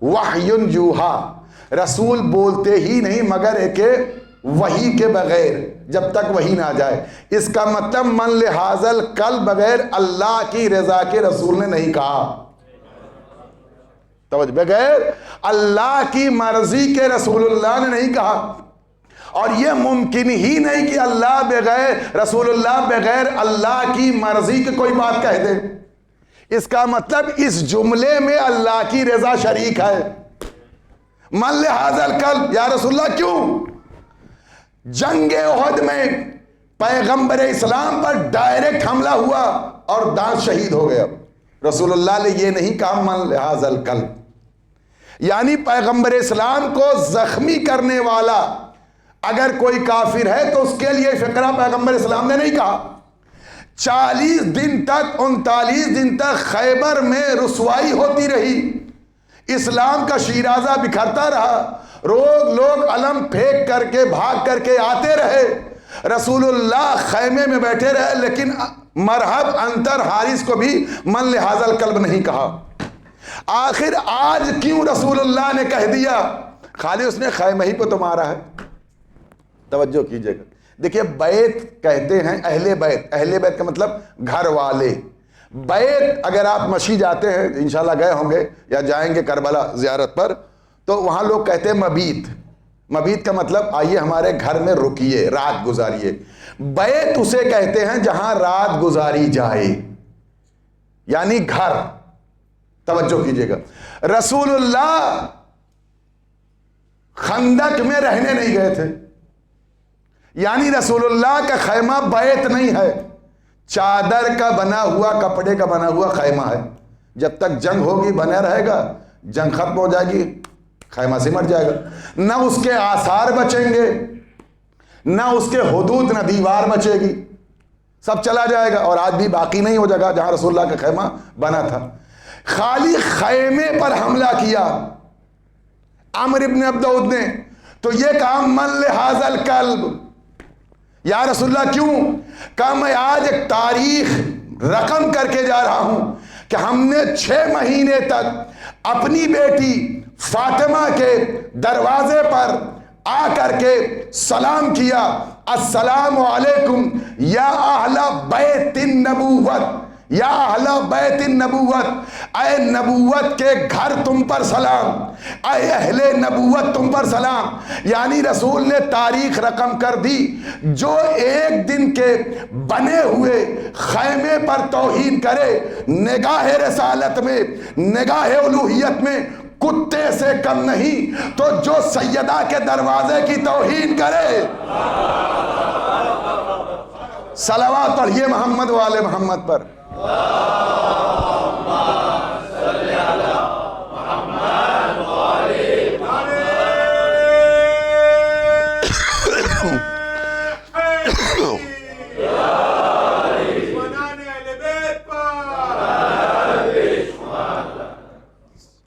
وحی یوحی، رسول بولتے ہی نہیں مگر ایک وحی کے بغیر، جب تک وحی نہ جائے. اس کا مطلب من لہذا الکلب بغیر اللہ کی رضا کے رسول نے نہیں کہا. توجہ، بغیر اللہ کی مرضی کے رسول اللہ نے نہیں کہا. اور یہ ممکن ہی نہیں کہ اللہ بغیر رسول اللہ بغیر اللہ کی مرضی کی کوئی بات کہہ دے. اس کا مطلب اس جملے میں اللہ کی رضا شریک ہے. من لہذا الکلب، یا رسول اللہ کیوں؟ جنگ احد میں پیغمبر اسلام پر ڈائریکٹ حملہ ہوا اور دانت شہید ہو گیا. رسول اللہ نے یہ نہیں کہا من لہذا الکلب، یعنی پیغمبر اسلام کو زخمی کرنے والا اگر کوئی کافر ہے تو اس کے لیے فقرہ پیغمبر اسلام نے نہیں کہا. 40 دن تک 39 دن تک خیبر میں رسوائی ہوتی رہی، اسلام کا شیرازہ بکھرتا رہا، لوگ علم پھینک کر کے بھاگ کر کے آتے رہے، رسول اللہ خیمے میں بیٹھے رہے، لیکن مرحب انتر حارث کو بھی من لہذا الکلب نہیں کہا. آخر آج کیوں رسول اللہ نے کہہ دیا؟ خالی اس نے خیمہ ہی پہ تو مارا ہے. توجہ کیجئے گا. دیکھیے بیت کہتے ہیں اہل بیت، اہل بیت کا مطلب گھر والے. بیت اگر آپ مشی جاتے ہیں، انشاءاللہ گئے ہوں گے یا جائیں گے کربلا زیارت پر، تو وہاں لوگ کہتے ہیں مبیت. مبیت کا مطلب آئیے ہمارے گھر میں رکیے، رات گزاریے. بیت اسے کہتے ہیں جہاں رات گزاری جائے، یعنی گھر. توجہ کیجئے گا. رسول اللہ خندق میں رہنے نہیں گئے تھے، یعنی رسول اللہ کا خیمہ بیت نہیں ہے، چادر کا بنا ہوا، کپڑے کا بنا ہوا خیمہ ہے. جب تک جنگ ہوگی بنا رہے گا، جنگ ختم ہو جائے گی خیمہ سمٹ جائے گا. نہ اس کے آثار بچیں گے، نہ اس کے حدود، نہ دیوار بچے گی، سب چلا جائے گا. اور آج بھی باقی نہیں ہو جگہ جہاں رسول اللہ کا خیمہ بنا تھا. خالی خیمے پر حملہ کیا عمرو ابن عبدود نے، تو یہ کہا من لہذا الکلب. یا رسول اللہ کیوں؟ کہا میں آج ایک تاریخ رقم کر کے جا رہا ہوں کہ ہم نے 6 مہینے تک اپنی بیٹی فاطمہ کے دروازے پر آ کر کے سلام کیا، السلام علیکم یا اہل بیت النبوت، یا اہل بیت النبوت، اے نبوت کے گھر تم پر سلام، اے اہل نبوت تم پر سلام. یعنی رسول نے تاریخ رقم کر دی. جو ایک دن کے بنے ہوئے خیمے پر توہین کرے، نگاہ رسالت میں، نگاہ الوہیت میں کتے سے کم نہیں، تو جو سیدہ کے دروازے کی توہین کرے. صلوات پڑھیے محمد والے محمد پر.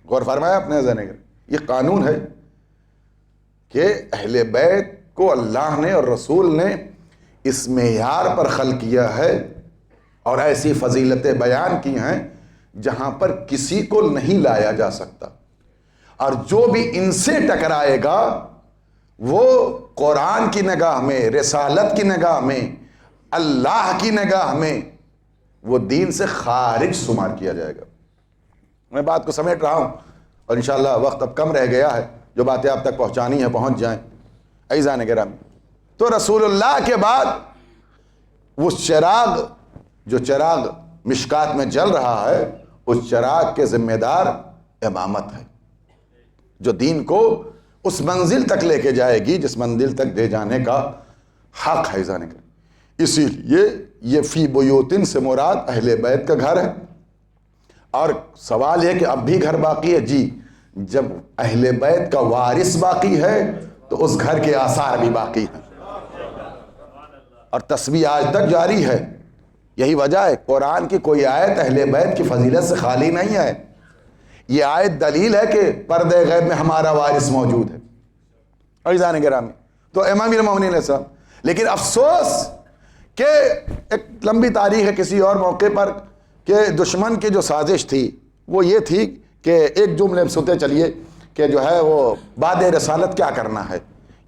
غور فرمایا اپنے ذہن میں. یہ قانون ہے کہ اہل بیت کو اللہ نے اور رسول نے اس معیار پر خلق کیا ہے اور ایسی فضیلتیں بیان کی ہیں جہاں پر کسی کو نہیں لایا جا سکتا. اور جو بھی ان سے ٹکرائے گا وہ قرآن کی نگاہ میں، رسالت کی نگاہ میں، اللہ کی نگاہ میں وہ دین سے خارج شمار کیا جائے گا. میں بات کو سمیٹ رہا ہوں اور انشاءاللہ وقت اب کم رہ گیا ہے، جو باتیں آپ تک پہنچانی ہیں پہنچ جائیں. عزیزان گرامی، تو رسول اللہ کے بعد وہ چراغ، جو چراغ مشکات میں جل رہا ہے، اس چراغ کے ذمہ دار امامت ہے، جو دین کو اس منزل تک لے کے جائے گی جس منزل تک لے جانے کا حق ہے. اسی لیے یہ فی بیوتن سے مراد اہل بیت کا گھر ہے. اور سوال ہے کہ اب بھی گھر باقی ہے؟ جی، جب اہل بیت کا وارث باقی ہے تو اس گھر کے آثار بھی باقی ہیں، اور تسبیح آج تک جاری ہے. یہی وجہ ہے قرآن کی کوئی آیت اہل بیت کی فضیلت سے خالی نہیں ہے. یہ آیت دلیل ہے کہ پردے غیب میں ہمارا وارث موجود ہے. عزیزان گرامی، تو امام المومنین علیہ السلام. لیکن افسوس کہ ایک لمبی تاریخ ہے کسی اور موقع پر کہ دشمن کی جو سازش تھی وہ یہ تھی کہ ایک جملے میں سنتے چلیے کہ جو ہے وہ بعد رسالت کیا کرنا ہے.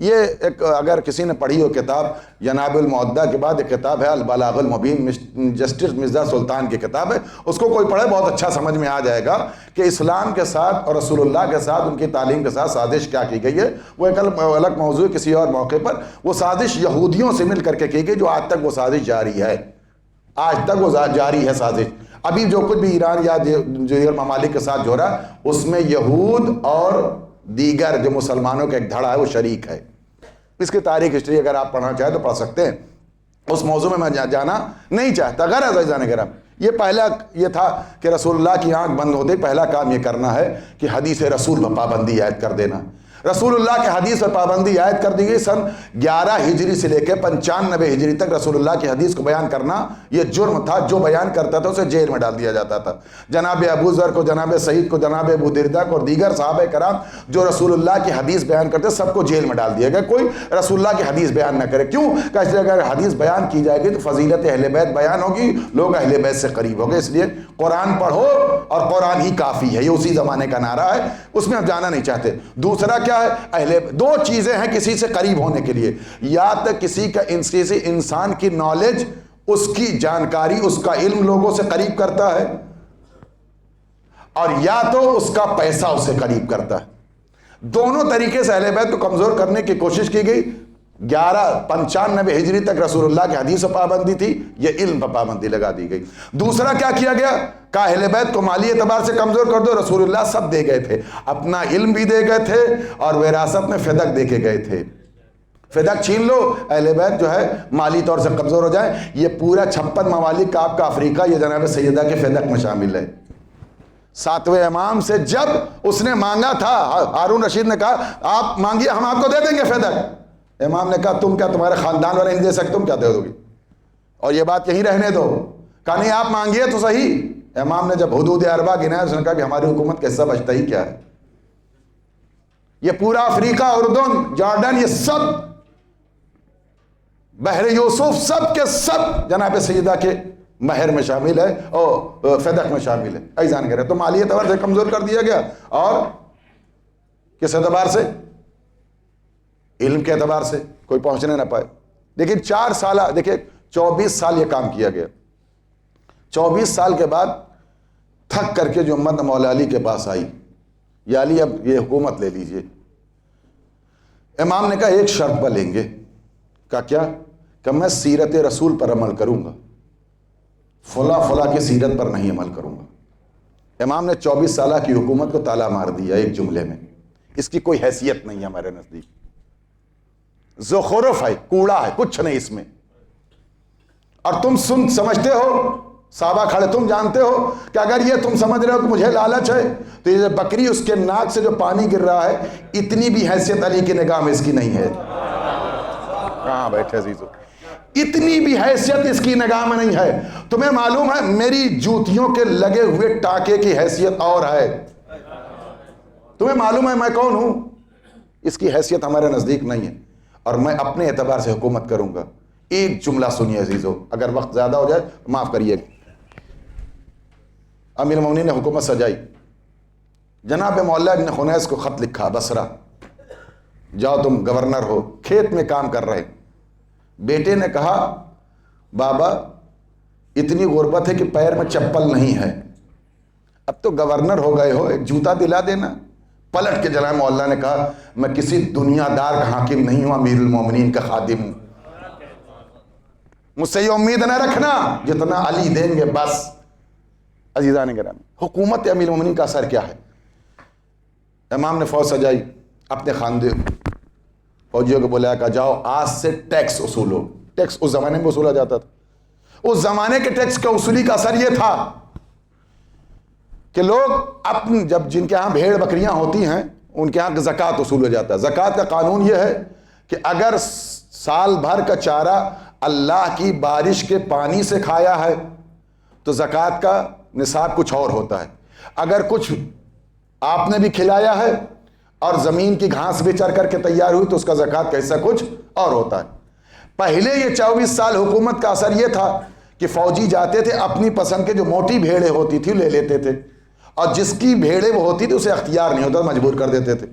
یہ ایک اگر کسی نے پڑھی ہو کتاب جناب المعدہ کے بعد ایک کتاب ہے البلاغ المبین، جسٹس مرزا سلطان کی کتاب ہے. اس کو کوئی پڑھے بہت اچھا سمجھ میں آ جائے گا کہ اسلام کے ساتھ اور رسول اللہ کے ساتھ ان کی تعلیم کے ساتھ سازش کیا کی گئی ہے. وہ ایک الگ موضوع کسی اور موقع پر. وہ سازش یہودیوں سے مل کر کے کی گئی، جو آج تک وہ سازش جاری ہے. آج تک وہ جاری ہے سازش. ابھی جو کچھ بھی ایران یا دیگر ممالک کے ساتھ جو رہا اس میں یہود اور دیگر جو مسلمانوں کا ایک دھڑا ہے وہ شریک ہے. اس کی تاریخ ہسٹری اگر آپ پڑھنا چاہیں تو پڑھ سکتے ہیں. اس موضوع میں جانا نہیں چاہتا. غرض عزیزان کرام، یہ پہلا یہ تھا کہ رسول اللہ کی آنکھ بند ہوتے پہلا کام یہ کرنا ہے کہ حدیث رسول پر پابندی عائد کر دینا. رسول اللہ کے حدیث پر پابندی عائد کر دی گئی. سن 11 ہجری سے لے کے 95 ہجری تک رسول اللہ کی حدیث کو بیان کرنا یہ جرم تھا. جو بیان کرتا تھا اسے جیل میں ڈال دیا جاتا تھا. جناب ابو ذر کو، جناب سعید کو، جناب ابو دردہ کو اور دیگر صحابہ کرام جو رسول اللہ کی حدیث بیان کرتے سب کو جیل میں ڈال دیا گیا. کوئی رسول اللہ کی حدیث بیان نہ کرے. کیوں کہ اس لیے اگر حدیث بیان کی جائے گی تو فضیلت اہل بیت بیان ہوگی، لوگ اہل بیت سے قریب ہو گئے. اس لیے قرآن پڑھو اور قرآن ہی کافی ہے. یہ اسی زمانے کا نعرہ ہے، اس میں ہم جانا نہیں چاہتے. دوسرا کیا ہے؟ اہل دو چیزیں ہیں کسی سے قریب ہونے کے لیے. یا تو کسی انسان کی نالج، اس کی جانکاری، اس کا علم لوگوں سے قریب کرتا ہے، اور یا تو اس کا پیسہ اسے قریب کرتا ہے. دونوں طریقے سے اہل بیت کو کمزور کرنے کی کوشش کی گئی. 95 ہجری تک رسول اللہ کی حدیث پر پابندی تھی، یہ علم پر پابندی لگا دی گئی. دوسرا کیا کیا گیا؟ کہا اہل بیت کو مالی اعتبار سے کمزور کر دو. رسول اللہ سب دے گئے تھے، اپنا علم بھی دے گئے تھے اور وراثت میں فدق دے کے گئے تھے. فدق چھین لو، اہل بیت جو ہے مالی طور سے کمزور ہو جائیں. یہ پورا 56 ممالک کا آپ کا افریقہ یہ جناب سیدہ کے فدق میں شامل ہے. 7ویں امام سے جب اس نے مانگا تھا، ہارون رشید نے کہا آپ مانگیے ہم آپ کو دے دیں گے فدق. امام نے کہا تم کیا، تمہارے خاندان والے نہیں دے سکتے، تم کیا دے دو گے؟ اور یہ بات یہیں رہنے دو. کہا نہیں آپ مانگیے تو صحیح. امام نے جب حدود اربع گنایا اس نے کہا کہ ہماری حکومت کا حصہ بچتا ہی کیا ہے. یہ پورا افریقہ، اردن، جارڈن، یہ سب بحر یوسف سب کے سب جناب سیدہ کے مہر میں شامل ہے اور فدق میں شامل ہے. ایزان کرے تو مالی اعتبار سے کمزور کر دیا گیا، اور کس اعتبار سے؟ علم کے اعتبار سے کوئی پہنچنے نہ پائے. لیکن 4 سال دیکھیں 24 سال یہ کام کیا گیا. 24 سال کے بعد تھک کر کے جو امت مولا علی کے پاس آئی، یا علی اب یہ حکومت لے لیجئے. امام نے کہا ایک شرط پر لیں گے. کہا کیا؟ کہ میں سیرت رسول پر عمل کروں گا، فلاں فلاں کی سیرت پر نہیں عمل کروں گا. امام نے 24 سالہ کی حکومت کو تالا مار دیا ایک جملے میں. اس کی کوئی حیثیت نہیں ہے ہمارے نزدیک. زخرف ہے، کوڑا ہے، کچھ نہیں اس میں. اور تم سمجھتے ہو، صحابہ کھڑے، تم جانتے ہو کہ اگر یہ تم سمجھ رہے ہو کہ مجھے لالچ ہے تو یہ بکری اس کے ناک سے جو پانی گر رہا ہے اتنی بھی حیثیت علی کی نگاہ میں اس کی نہیں ہے. کہاں بیٹھے عزیزو؟ اتنی بھی حیثیت اس کی نگاہ میں نہیں ہے. تمہیں معلوم ہے میری جوتیوں کے لگے ہوئے ٹانکے کی حیثیت اور ہے. تمہیں معلوم ہے میں کون ہوں؟ اس کی حیثیت ہمارے نزدیک نہیں ہے، اور میں اپنے اعتبار سے حکومت کروں گا. ایک جملہ سنیے عزیزو، اگر وقت زیادہ ہو جائے معاف کریے. امیر المومنین نے حکومت سجائی. جناب مولا ابن خنیس کو خط لکھا بصرہ، جاؤ تم گورنر ہو، کھیت میں کام کر رہے. بیٹے نے کہا بابا اتنی غربت ہے کہ پیر میں چپل نہیں ہے، اب تو گورنر ہو گئے ہو ایک جوتا دلا دینا. پلٹ کے جناب مولا نے کہا میں کسی دنیا دار کا حاکم نہیں ہوں، امیر المومنین کا خادم ہوں. مجھ سے یہ امید نہ رکھنا جتنا علی دیں گے بس. عزیزان کرام، حکومت امیر المومنین کا اثر کیا ہے؟ امام نے فوج سجائی، اپنے خاندان فوجیوں کو بلایا، کہا جاؤ آج سے ٹیکس اصولو. ٹیکس اس زمانے میں وصولا جاتا تھا۔ اس زمانے کے ٹیکس کا وصولی کا اثر یہ تھا کہ لوگ جب جن کے ہاں بھیڑ بکریاں ہوتی ہیں ان کے ہاں زکوٰۃ وصول ہو جاتا ہے۔ زکوٰۃ کا قانون یہ ہے کہ اگر سال بھر کا چارہ اللہ کی بارش کے پانی سے کھایا ہے تو زکوٰۃ کا نصاب کچھ اور ہوتا ہے، اگر کچھ آپ نے بھی کھلایا ہے اور زمین کی گھاس بھی چر کر کے تیار ہوئی تو اس کا زکوٰۃ کا حصہ کچھ اور ہوتا ہے۔ پہلے یہ 24 سال حکومت کا اثر یہ تھا کہ فوجی جاتے تھے، اپنی پسند کے جو موٹی بھیڑیں ہوتی تھی لے لیتے تھے، اور جس کی بھیڑیں وہ ہوتی تھی اسے اختیار نہیں ہوتا، مجبور کر دیتے تھے۔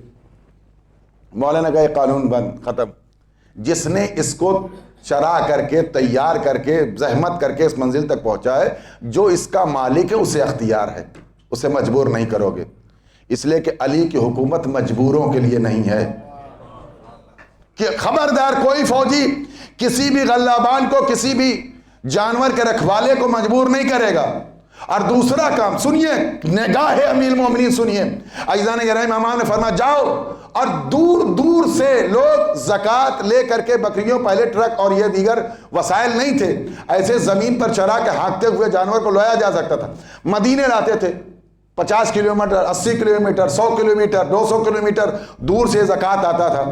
مولانا کا یہ قانون بند، ختم۔ جس نے اس کو چرا کر کے تیار کر کے زحمت کر کے اس منزل تک پہنچا ہے، جو اس کا مالک ہے اسے اختیار ہے، اسے مجبور نہیں کرو گے۔ اس لیے کہ علی کی حکومت مجبوروں کے لیے نہیں ہے، کہ خبردار کوئی فوجی کسی بھی غلابان کو، کسی بھی جانور کے رکھوالے کو مجبور نہیں کرے گا۔ اور دوسرا کام سنیے، نگاہ امیر المومنین سنیے، عزیزان گرامی، امام نے فرمایا جاؤ اور دور دور سے لوگ زکوٰۃ لے کر کے بکریوں، پہلے ٹرک اور یہ دیگر وسائل نہیں تھے، ایسے زمین پر چرا کے ہانکتے ہوئے جانور کو لایا جا سکتا تھا، مدینے لاتے تھے، 50 کلومیٹر، 80 کلومیٹر، 100 کلومیٹر، 200 کلومیٹر دور سے زکوٰۃ آتا تھا۔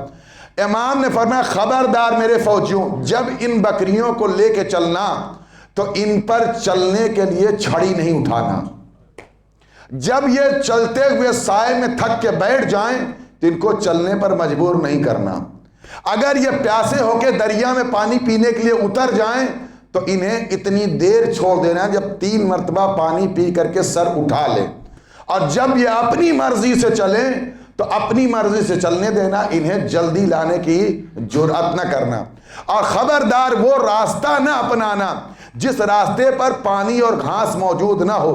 امام نے فرمایا خبردار میرے فوجیوں، جب ان بکریوں کو لے کے چلنا تو ان پر چلنے کے لیے چھڑی نہیں اٹھانا، جب یہ چلتے ہوئے سائے میں تھک کے بیٹھ جائیں تو ان کو چلنے پر مجبور نہیں کرنا، اگر یہ پیاسے ہو کے دریا میں پانی پینے کے لیے اتر جائیں تو انہیں اتنی دیر چھوڑ دینا جب 3 مرتبہ پانی پی کر کے سر اٹھا لیں، اور جب یہ اپنی مرضی سے چلیں تو اپنی مرضی سے چلنے دینا، انہیں جلدی لانے کی جرأت نہ کرنا، اور خبردار وہ راستہ نہ اپنانا جس راستے پر پانی اور گھاس موجود نہ ہو۔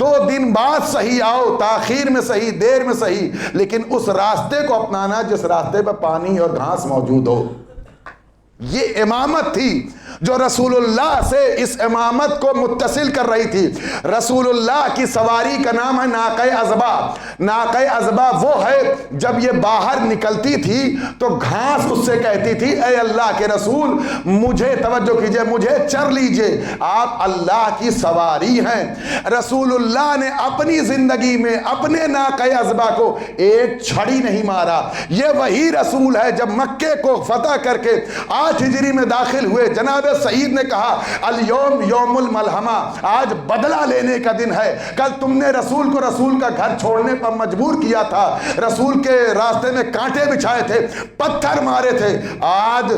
2 دن بعد صحیح آؤ، تاخیر میں صحیح، دیر میں صحیح، لیکن اس راستے کو اپنانا جس راستے پر پانی اور گھاس موجود ہو۔ یہ امامت تھی جو رسول اللہ سے اس امامت کو متصل کر رہی تھی۔ رسول اللہ کی سواری کا نام ہے ناقہ عزبہ۔ ناقہ عزبہ وہ ہے جب یہ باہر نکلتی تھی تو گھاس اس سے کہتی تھی اے اللہ کے رسول مجھے توجہ کیجئے، مجھے چر لیجئے، آپ اللہ کی سواری ہیں۔ رسول اللہ نے اپنی زندگی میں اپنے ناقہ عزبہ کو ایک چھڑی نہیں مارا۔ یہ وہی رسول ہے جب مکے کو فتح کر کے 8 ہجری میں داخل ہوئے، جناب سعید نے کہا الیوم یوم الملحمہ، آج بدلہ لینے کا دن ہے۔ کل تم نے رسول کو رسول کا گھر چھوڑنے پر مجبور کیا تھا، رسول کے راستے میں کانٹے بچھائے تھے، پتھر مارے تھے، آج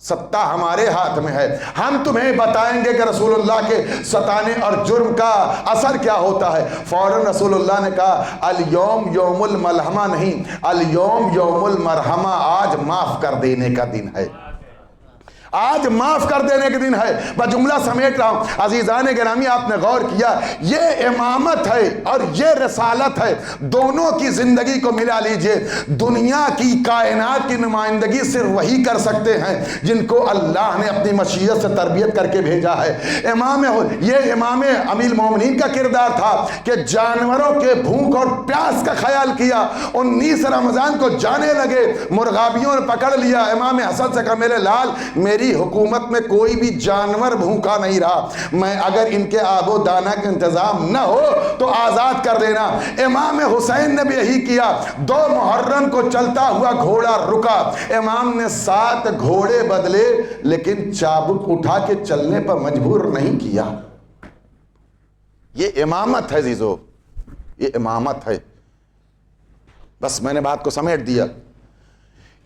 ستہ ہمارے ہاتھ میں ہے، ہم تمہیں بتائیں گے کہ رسول اللہ کے ستانے اور جرم کا اثر کیا ہوتا ہے۔ فوراً رسول اللہ نے کہا الیوم یوم الملحمہ نہیں، الیوم یوم المرحمہ، آج معاف کر دینے کا دن ہے، آج معاف کر دینے کے دن ہے۔ میں جملہ سمیٹ رہا ہوں، عزیزان گرامی آپ نے غور کیا، یہ امامت ہے اور یہ رسالت ہے، دونوں کی زندگی کو ملا لیجئے۔ دنیا کی کائنات کی نمائندگی صرف وہی کر سکتے ہیں جن کو اللہ نے اپنی مشیت سے تربیت کر کے بھیجا ہے۔ یہ امام امیر المومنین کا کردار تھا کہ جانوروں کے بھوک اور پیاس کا خیال کیا، 19 رمضان کو جانے لگے، مرغابیوں نے پکڑ لیا، امام حسن سے کہا میرے لال میری حکومت میں کوئی بھی جانور بھوکا نہیں رہا، میں اگر ان کے آب و دانہ کا انتظام نہ ہو تو آزاد کر دینا۔ امام حسین نے بھی یہی کیا، 2 محرم کو چلتا ہوا گھوڑا رکا، امام نے 7 گھوڑے بدلے لیکن چابک اٹھا کے چلنے پر مجبور نہیں کیا۔ یہ امامت ہے عزیزو، یہ امامت ہے۔ بس میں نے بات کو سمیٹ دیا۔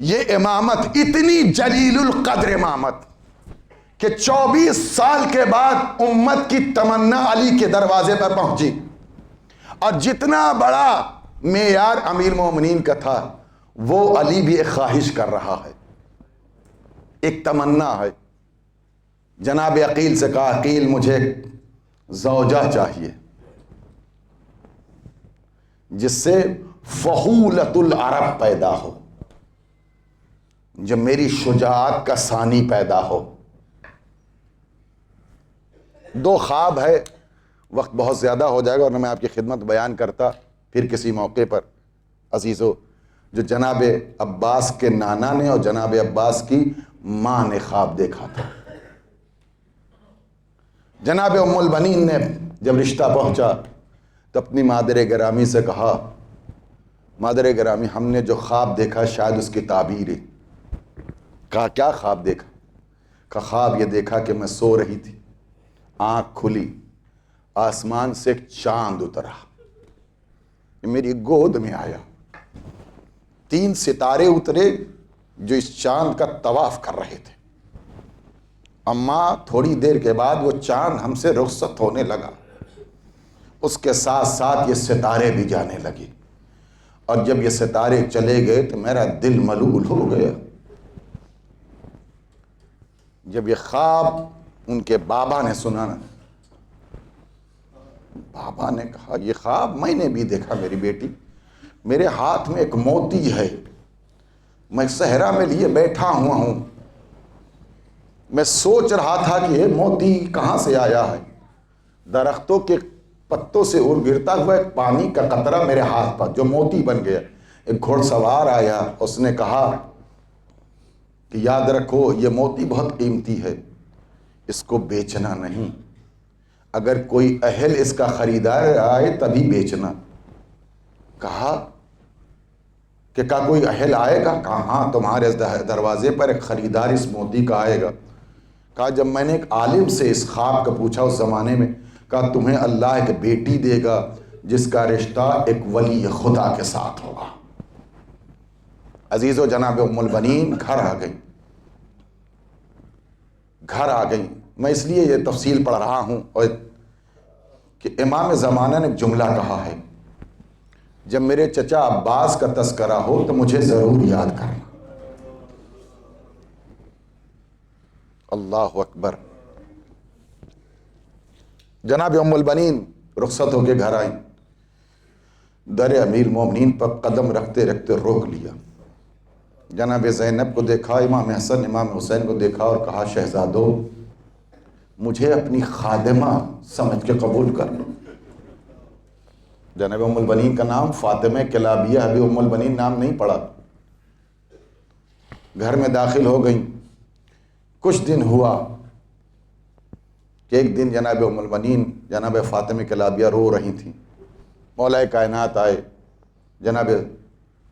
یہ امامت اتنی جلیل القدر امامت کہ 24 سال کے بعد امت کی تمنا علی کے دروازے پر پہنچی، اور جتنا بڑا معیار امیر المومنین کا تھا وہ علی بھی ایک خواہش کر رہا ہے، ایک تمنا ہے۔ جناب عقیل سے کہا عقیل مجھے زوجہ چاہیے جس سے فحولت العرب پیدا ہو، جب میری شجاعت کا ثانی پیدا ہو۔ 2 خواب ہے، وقت بہت زیادہ ہو جائے گا اور میں آپ کی خدمت بیان کرتا پھر کسی موقع پر عزیزو، جو جناب عباس کے نانا نے اور جناب عباس کی ماں نے خواب دیکھا تھا۔ جناب ام البنین نے جب رشتہ پہنچا تو اپنی مادر گرامی سے کہا، مادر گرامی ہم نے جو خواب دیکھا شاید اس کی تعبیر ہے۔ کہا کیا خواب دیکھا؟ کہا خواب یہ دیکھا کہ میں سو رہی تھی، آنکھ کھلی، آسمان سے ایک چاند اترا، میری گود میں آیا، 3 ستارے اترے جو اس چاند کا طواف کر رہے تھے۔ اماں تھوڑی دیر کے بعد وہ چاند ہم سے رخصت ہونے لگا، اس کے ساتھ ساتھ یہ ستارے بھی جانے لگے، اور جب یہ ستارے چلے گئے تو میرا دل ملول ہو گیا۔ جب یہ خواب ان کے بابا نے سنا نا، بابا نے کہا یہ خواب میں نے بھی دیکھا میری بیٹی، میرے ہاتھ میں ایک موتی ہے، میں صحرا میں لیے بیٹھا ہوا ہوں، میں سوچ رہا تھا کہ یہ موتی کہاں سے آیا ہے، درختوں کے پتوں سے اور گرتا ہوا ایک پانی کا قطرہ میرے ہاتھ پر جو موتی بن گیا۔ ایک گھوڑ سوار آیا، اس نے کہا کہ یاد رکھو یہ موتی بہت قیمتی ہے، اس کو بیچنا نہیں، اگر کوئی اہل اس کا خریدار آئے تبھی بیچنا۔ کہا کہ کیا کوئی اہل آئے گا؟ کہا ہاں تمہارے دروازے پر ایک خریدار اس موتی کا آئے گا۔ کہا جب میں نے ایک عالم سے اس خواب کا پوچھا اس زمانے میں، کہا تمہیں اللہ ایک بیٹی دے گا جس کا رشتہ ایک ولی خدا کے ساتھ ہوگا۔ عزیزو جناب ام البنین گھر آ گئی۔ میں اس لیے یہ تفصیل پڑھ رہا ہوں اور کہ امام زمانہ نے جملہ کہا ہے، جب میرے چچا عباس کا تذکرہ ہو تو مجھے ضرور یاد کرنا۔ اللہ اکبر۔ جناب ام البنین رخصت ہو کے گھر آئیں، در امیر مومنین پر قدم رکھتے رکھتے روک لیا۔ جناب زینب کو دیکھا، امام حسن امام حسین کو دیکھا اور کہا شہزادو مجھے اپنی خادمہ سمجھ کے قبول کر لو۔ جناب ام البنین کا نام فاطمہ کلابیہ، ابھی ام البنین نام نہیں پڑا۔ گھر میں داخل ہو گئیں۔ کچھ دن ہوا کہ ایک دن جناب ام البنین جناب فاطمہ کلابیہ رو رہی تھیں۔ مولا کائنات آئے، جناب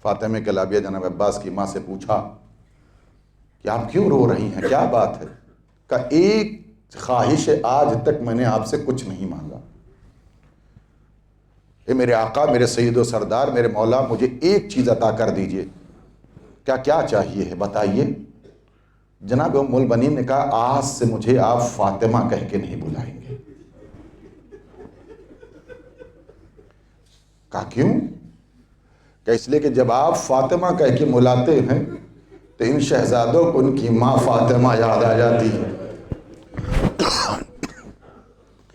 فاطمہ کلابیہ جناب عباس کی ماں سے پوچھا کہ آپ کیوں رو رہی ہیں، کیا بات ہے؟ کہ ایک خواہش ہے، آج تک میں نے آپ سے کچھ نہیں مانگا، اے میرے آقا میرے سید و سردار میرے مولا مجھے ایک چیز عطا کر دیجئے۔ کیا چاہیے ہے بتائیے؟ جناب ام البنین نے کہا آج سے مجھے آپ فاطمہ کہہ کے نہیں بلائیں گے۔ کہا کیوں؟ کہ اس لیے کہ جب آپ فاطمہ کہہ کے بلاتے ہیں تو ان شہزادوں کو ان کی ماں فاطمہ یاد آ جاتی ہے۔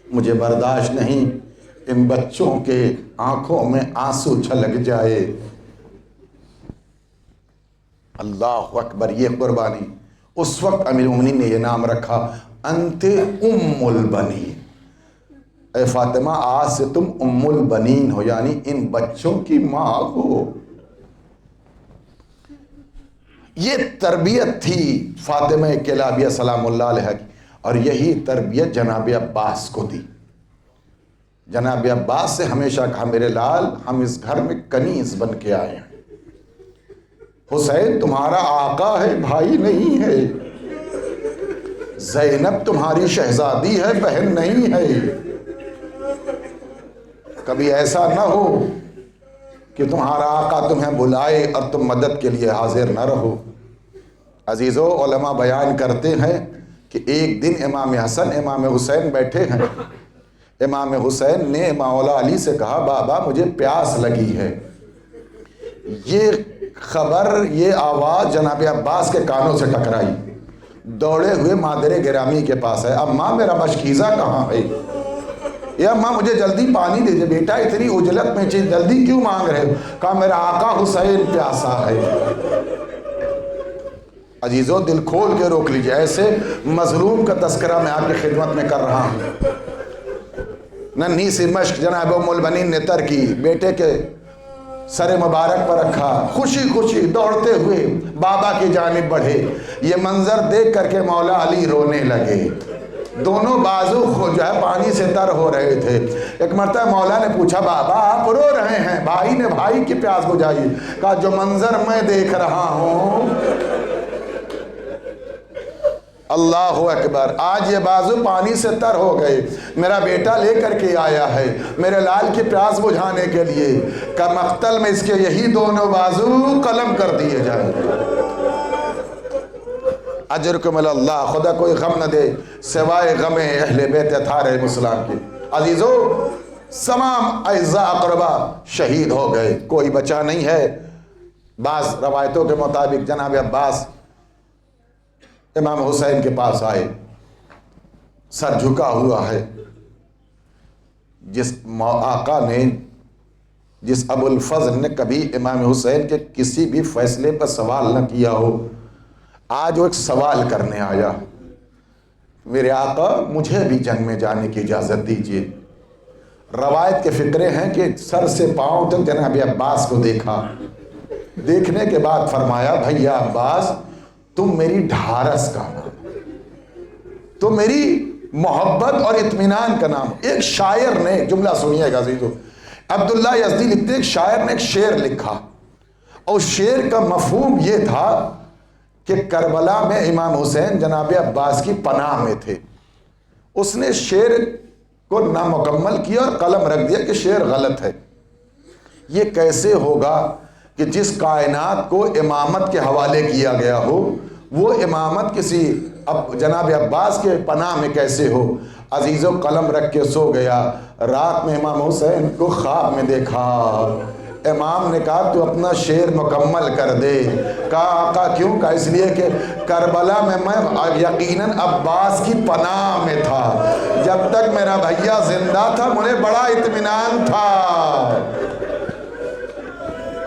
مجھے برداشت نہیں ان بچوں کے آنکھوں میں آنسو چھلک جائے۔ اللہ اکبر، یہ قربانی۔ اس وقت امیر المومنین نے یہ نام رکھا انت ام البنین، اے فاطمہ آج سے تم ام البنین ہو، یعنی ان بچوں کی ماں ہو۔ یہ تربیت تھی فاطمہ کلابیہ سلام اللہ علیہ کی، اور یہی تربیت جناب عباس کو دی۔ جناب عباس سے ہمیشہ کہا میرے لال ہم اس گھر میں کنیز بن کے آئے ہیں، حسین تمہارا آقا ہے بھائی نہیں ہے، زینب تمہاری شہزادی ہے بہن نہیں ہے، کبھی ایسا نہ ہو کہ تمہارا آقا تمہیں بلائے اور تم مدد کے لیے حاضر نہ رہو۔ عزیزو علماء بیان کرتے ہیں کہ ایک دن امام حسن امام حسین بیٹھے ہیں، امام حسین نے مولا علی سے کہا بابا مجھے پیاس لگی ہے۔ یہ خبر یہ آواز جناب عباس کے کانوں سے ٹکرائی، دوڑے ہوئے مادر گرامی کے پاس ہے، اماں میرا مشکیزہ کہاں ہے؟ یا اماں مجھے جلدی پانی دے دے۔ بیٹا اتنی عجلت میں چیز جلدی کیوں مانگ رہے ہو؟ کہا میرا آقا حسین پیاسا ہے۔ عزیزو دل کھول کے روک لیجئے، ایسے مظلوم کا تذکرہ میں آپ کی خدمت میں کر رہا ہوں۔ ننھی سی مشک جناب ام البنین نے تر کی، بیٹے کے سر مبارک پر رکھا، خوشی خوشی دوڑتے ہوئے بابا کی جانب بڑھے۔ یہ منظر دیکھ کر کے مولا علی رونے لگے۔ دونوں بازو جو ہے پانی سے تر ہو رہے تھے۔ ایک مرتبہ مولا نے پوچھا بابا آپ رو رہے ہیں، بھائی نے بھائی کی پیاس بجھائی۔ کہا جو منظر میں دیکھ رہا ہوں، اللہ اکبر، آج یہ بازو پانی سے تر ہو گئے، میرا بیٹا لے کر کے آیا ہے میرے لال کی پیاس بجھانے کے لیے، کہ مقتل میں اس کے یہی دونوں بازو قلم کر دیے جائیں۔ اجرکم اللہ، خدا کوئی غم نہ دے سوائے غم اہل بیت اطہار مسلم کی۔ عزیزو، تمام اعزاء اقربا شہید ہو گئے، کوئی بچا نہیں ہے۔ بعض روایتوں کے مطابق جناب عباس امام حسین کے پاس آئے، سر جھکا ہوا ہے۔ جس آقا نے، جس ابو الفضل نے کبھی امام حسین کے کسی بھی فیصلے پر سوال نہ کیا ہو، آج وہ ایک سوال کرنے آیا، میرے آقا مجھے بھی جنگ میں جانے کی اجازت دیجیے۔ روایت کے فقرے ہیں کہ سر سے پاؤں تک جناب عباس کو دیکھا، دیکھنے کے بعد فرمایا بھیا عباس تم میری ڈھارس کا نام، تم میری محبت اور اطمینان کا نام۔ ایک شاعر نے جملہ سنیے گا عزیزو، عبداللہ یزدی لکھتے ایک شاعر نے ایک شعر لکھا، اور شعر کا مفہوم یہ تھا کہ کربلا میں امام حسین جناب عباس کی پناہ میں تھے۔ اس نے شعر کو نامکمل کیا اور قلم رکھ دیا کہ شعر غلط ہے۔ یہ کیسے ہوگا کہ جس کائنات کو امامت کے حوالے کیا گیا ہو، وہ امامت کسی جناب عباس کے پناہ میں کیسے ہو؟ عزیزو قلم رکھ کے سو گیا، رات میں امام حسین کو خواب میں دیکھا۔ امام نے کہا تو اپنا شعر مکمل کر دے۔ کہا آقا کیوں؟ کہا اس لیے کہ کربلا میں یقیناً عباس کی پناہ میں تھا، جب تک میرا بھیا زندہ تھا مجھے بڑا اطمینان تھا۔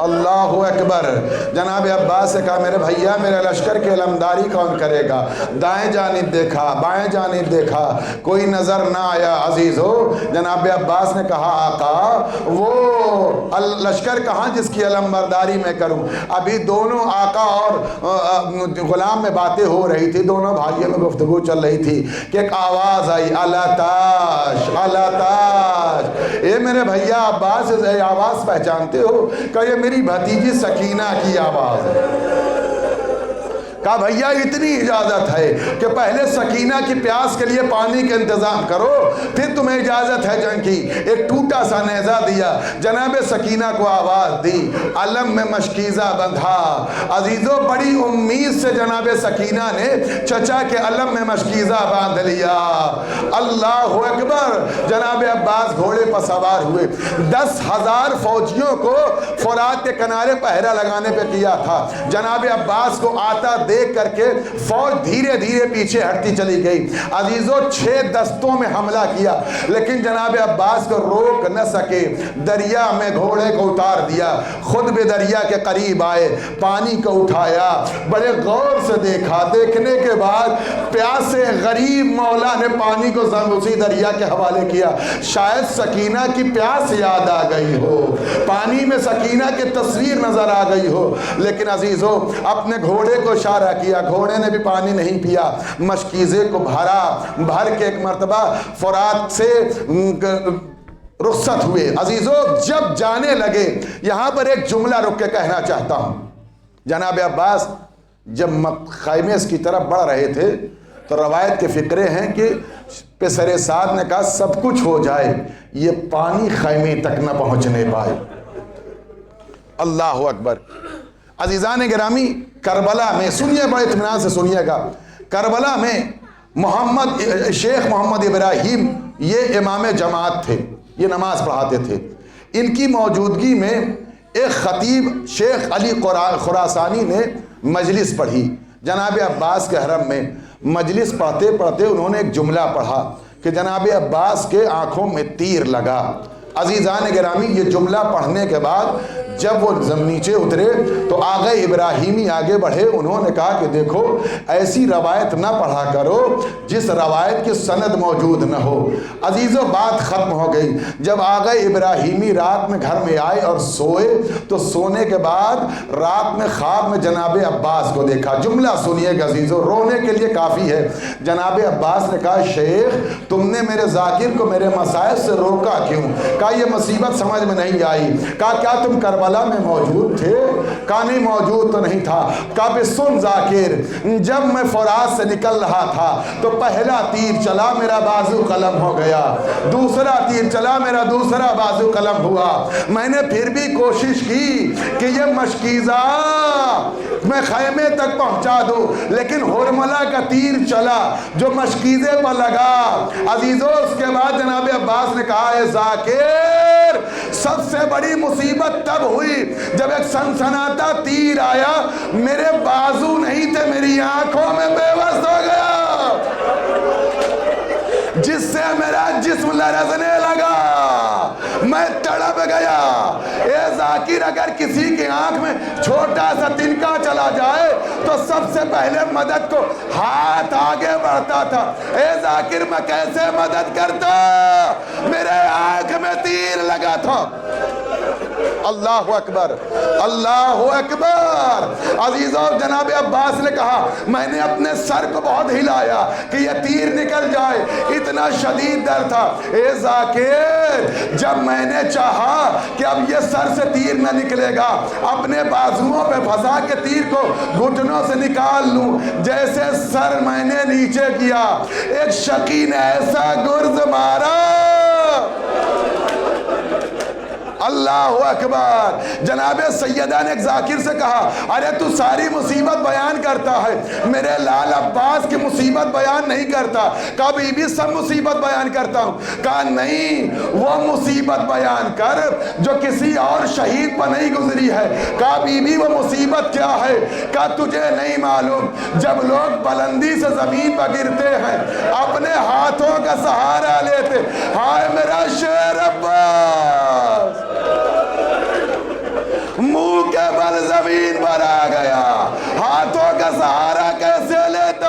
اللہ اکبر۔ جناب عباس سے کہا میرے بھیا میرے لشکر کی علمداری کون کرے گا؟ دائیں جانب دیکھا، بائیں جانب دیکھا، کوئی نظر نہ آیا۔ عزیزو، جناب عباس نے کہا آقا وہ لشکر کہاں جس کی علمبرداری میں کروں؟ ابھی دونوں آقا اور غلام میں باتیں ہو رہی تھی، دونوں بھائیوں میں گفتگو چل رہی تھی کہ ایک آواز آئی، الاتاش الاتاش۔ اے میرے بھیا عباس یہ آواز پہچانتے ہو؟ کہ یہ میری بھتیجی سکینہ کی آواز ہے۔ کہا بھیا اتنی اجازت ہے کہ پہلے سکینہ کی پیاس کے لیے پانی کے انتظام کرو، پھر تمہیں اجازت ہے جنگ کی۔ ایک ٹوٹا سا نیزہ دیا، جناب سکینہ کو آواز دی، علم میں مشکیزہ بندھا۔ عزیزو بڑی امید سے جناب سکینہ نے چچا کے علم میں مشکیزہ باندھ لیا۔ اللہ اکبر۔ جناب عباس گھوڑے پر سوار ہوئے، 10,000 فوجیوں کو فرات کے کنارے پہرا لگانے پہ کیا تھا۔ جناب عباس کو آتا دیکھ کر کے فوج دھیرے دھیرے پیچھے ہٹتی چلی گئی۔ عزیزو 6 دستوں میں حملہ کیا، لیکن جناب عباس کو روک نہ سکے۔ دریا میں گھوڑے کو اتار دیا، خود بھی دریا کے قریب آئے، پانی کو اٹھایا، بڑے غور سے دیکھا۔ دیکھنے کے بعد پیاسے غریب مولا نے پانی کو اسی دریا کے حوالے کیا۔ شاید سکینہ کی پیاس یاد آ گئی ہو، پانی میں سکینہ کی تصویر نظر آ گئی ہو، لیکن عزیزو اپنے گھوڑے کو اشارہ کیا، گھوڑے نے بھی پانی نہیں پیا، مشکیزے کو بھر کے ایک مرتبہ فرات سے رخصت ہوئے۔ عزیزو جب جانے لگے، یہاں پر ایک جملہ رک کے کہنا چاہتا ہوں۔ جناب عباس جب خیمے کی طرف بڑھ رہے تھے تو روایت کے فقرے ہیں کہ پسر سعد نے کہا سب کچھ ہو جائے یہ پانی خیمے تک نہ پہنچنے پائے۔ اللہ اکبر۔ عزیزان گرامی، کربلا میں سنیے، بڑے اطمینان سے سنیے گا، کربلا میں شیخ محمد ابراہیم یہ امام جماعت تھے، یہ نماز پڑھاتے تھے۔ ان کی موجودگی میں ایک خطیب شیخ علی خراسانی نے مجلس پڑھی جناب عباس کے حرم میں۔ مجلس پڑھتے پڑھتے انہوں نے ایک جملہ پڑھا کہ جناب عباس کے آنکھوں میں تیر لگا، عزیزان گرامی یہ جملہ پڑھنے کے بعد جب وہ نیچے اترے تو آغا ابراہیمی آگے بڑھے، انہوں نے کہا کہ دیکھو ایسی روایت نہ پڑھا کرو جس روایت کی سند موجود نہ ہو۔ عزیزو بات ختم ہو گئی۔ جب آغا ابراہیمی رات میں گھر میں آئے اور سوئے تو سونے کے بعد رات میں خواب میں جناب عباس کو دیکھا۔ جملہ سنیے گا عزیزو، رونے کے لیے کافی ہے۔ جناب عباس نے کہا شیخ تم نے میرے ذاکر کو میرے مسائل سے روکا کیوں؟ کہا یہ مصیبت سمجھ میں نہیں آئی۔ کہا کیا تم کربلا میں موجود تھے؟ کہا نہیں موجود تو نہیں تھا۔ کہا بھی سن ذاکر، جب میں فرات سے نکل رہا تھا تو پہلا تیر چلا میرا بازو قلم ہو گیا، دوسرا تیر چلا میرا دوسرا بازو قلم ہوا۔ میں نے پھر بھی کوشش کی کہ یہ مشکیزہ میں خیمے تک پہنچا دوں، لیکن ہرملہ کا تیر چلا جو مشکیزے پر لگا۔ عزیزو اس کے بعد جناب عباس نے کہا اے ذاکر سب سے بڑی مصیبت تب ہوئی جب ایک سنسناتا تیر آیا، میرے بازو نہیں تھے، میری آنکھوں میں بے بس ہو گیا، جس سے میرا جسم لرزنے لگا، میں تڑپ گیا۔ اے ذاکر اگر کسی کی آنکھ میں چھوٹا سا تنکا چلا جائے تو سب سے پہلے مدد کو ہاتھ آگے بڑھتا تھا۔ اے ذاکر میں کیسے مدد کرتا؟ میرے آنکھ میں تیر لگا تھا۔ اللہ اکبر، اللہ اکبر۔ عزیزوں جناب عباس نے کہا میں نے اپنے سر کو بہت ہلایا کہ یہ تیر نکل جائے، اتنا شدید درد تھا۔ اے ذاکر جب میں نے چاہا کہ اب یہ سر سے تیر نہ نکلے گا، اپنے بازوؤں پہ پھنسا کے تیر کو گھٹنوں سے نکال لوں، جیسے سر میں نے نیچے کیا ایک شقی نے ایسا گرز مارا۔ اللہ اکبر۔ جناب سیدہ نے ایک ذاکر سے کہا ارے تو ساری مصیبت بیان کرتا ہے، میرے لال عباس کی مصیبت بیان نہیں کرتا۔ کہا بھی سب مصیبت بیان کرتا ہوں۔ کہا نہیں، وہ مصیبت بیان کر جو کسی اور شہید پر نہیں گزری ہے۔ کہا بی وہ مصیبت کیا ہے؟ کہا تجھے نہیں معلوم، جب لوگ بلندی سے زمین پر گرتے ہیں اپنے ہاتھوں کا سہارا لیتے، ہائے میرا شیر عباس منہ کے بل زمین پر آ گیا، ہاتھوں کا سہارا کیسے لیتا؟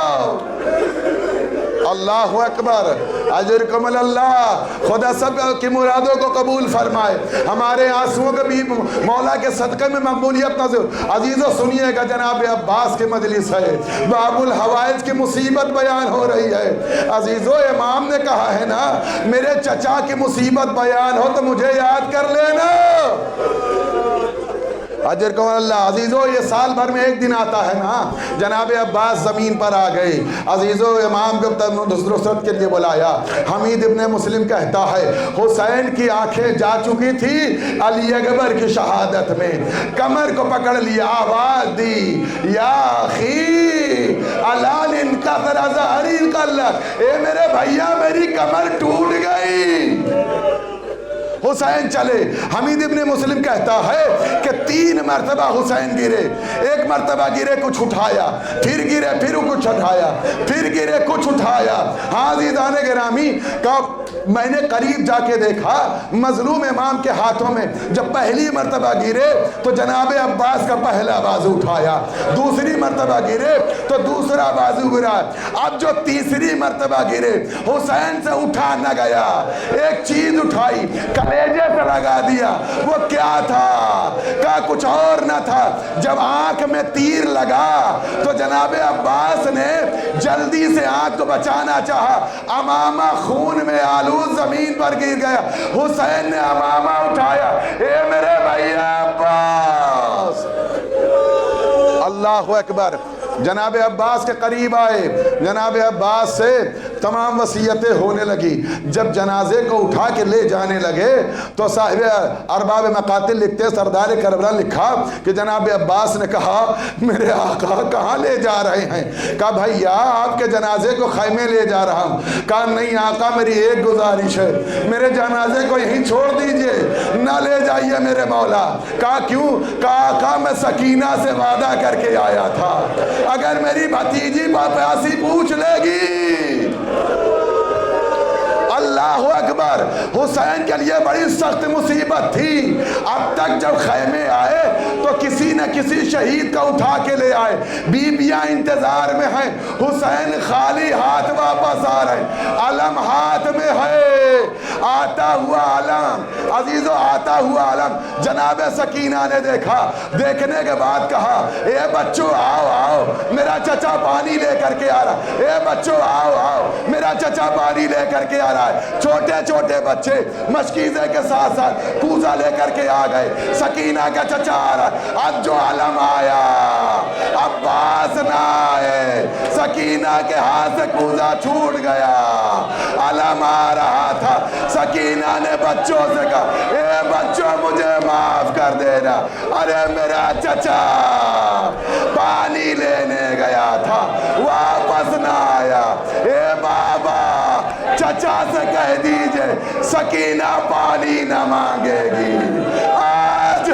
اللہ اکبر، اجرکم اللہ، خدا سب کی مرادوں کو قبول فرمائے، ہمارے آنسوؤں کو بھی مولا کے صدقے میں مقبولیت نظر۔ عزیزو سنیے گا، جناب عباس کی مجلس ہے، باب الحوائج کی مصیبت بیان ہو رہی ہے۔ عزیزو امام نے کہا ہے نا میرے چچا کی مصیبت بیان ہو تو مجھے یاد کر لینا، اجر کو اللہ۔ عزیزو یہ سال بھر میں ایک دن آتا ہے نا، جناب عباس زمین پر آ گئے۔ عزیزو امام کو نصرت کے لیے بلایا۔ حمید ابن مسلم کہتا ہے حسین کی آنکھیں جا چکی تھی علی اکبر کی شہادت میں، کمر کو پکڑ لیا، آواز دی یا اخی علال انکسر ظہری القلب، اے میرے بھائیا میری کمر ٹوٹ گئی۔ حسین چلے۔ حمید ابن مسلم کہتا ہے کہ 3 مرتبہ حسین گرے، ایک مرتبہ گرے کچھ اٹھایا، پھر گرے پھر کچھ اٹھایا، پھر گرے کچھ اٹھایا۔ ہاں عزیزان گرامی، میں نے قریب جا کے دیکھا مظلوم امام کے ہاتھوں میں جب پہلی مرتبہ گرے تو جناب عباس کا پہلا بازو اٹھایا، دوسری مرتبہ گرے تو دوسرا بازو گرا، اب جو تیسری مرتبہ گرے حسین سے اٹھا نہ گیا، ایک چیز اٹھائی کلیجے سے لگا دیا۔ وہ کیا تھا؟ کہا کچھ اور نہ تھا، جب آنکھ میں تیر لگا تو جناب عباس نے جلدی سے آنکھ کو بچانا چاہا، امامہ خون میں آلود زمین پر گر گیا۔ حسین نے امامہ اٹھایا، اے میرے بھائی عباس، اللہ اکبر۔ جناب عباس کے قریب آئے، جناب عباس سے تمام وصیتیں ہونے لگی۔ جب جنازے کو اٹھا کے لے جانے لگے تو صاحب ارباب مقاتل لکھتے، سردار کربلا لکھا کہ جناب عباس نے کہا میرے آقا کہاں لے جا رہے ہیں؟ کہا بھائیا آپ کے جنازے کو خیمے لے جا رہا ہوں۔ کہا نہیں آقا میری ایک گزارش ہے، میرے جنازے کو یہیں چھوڑ دیجئے، نہ لے جائیے میرے مولا۔ کہا کیوں؟ کہا آقا میں سکینہ سے وعدہ کر کے آیا تھا، اگر میری بھتیجی پیاسی پوچھ لے گی اللہ اللہ اکبر. حسین کے لیے بڑی سخت مصیبت تھی. اب تک جب خیمے آئے تو کسی نہ کسی شہید کا اٹھا کے لے آئے. بیویاں انتظار میں ہیں. حسین خالی ہاتھ واپس آ رہے. علم ہاتھ میں ہے, آتا ہوا علم. عزیزو آتا ہوا علم. جناب سکینہ نے دیکھا. دیکھنے کے بعد کہا اے بچوں آؤ آؤ, میرا چچا پانی لے کر کے آ رہا. اے بچوں آؤ آؤ, میرا چچا پانی لے کر کے آ رہا ہے. چھوٹے چھوٹے بچے مشکیزے کے ساتھ ساتھ کوزہ لے کر کے آ گئے. سکینہ کا چچا آ رہا ہے. اب جو علم آیا, عباس نہ آئے. سکینہ کے ہاتھ سے کوزہ چھوٹ گیا. علم آ رہا تھا. سکینہ نے بچوں سے کہا اے بچوں مجھے معاف کر دینا, ارے میرا چچا پانی لینے گیا تھا واپس نہ آیا. اے بابا چچا سے کہہ دیجئے سکینہ پانی نہ مانگے گی. آج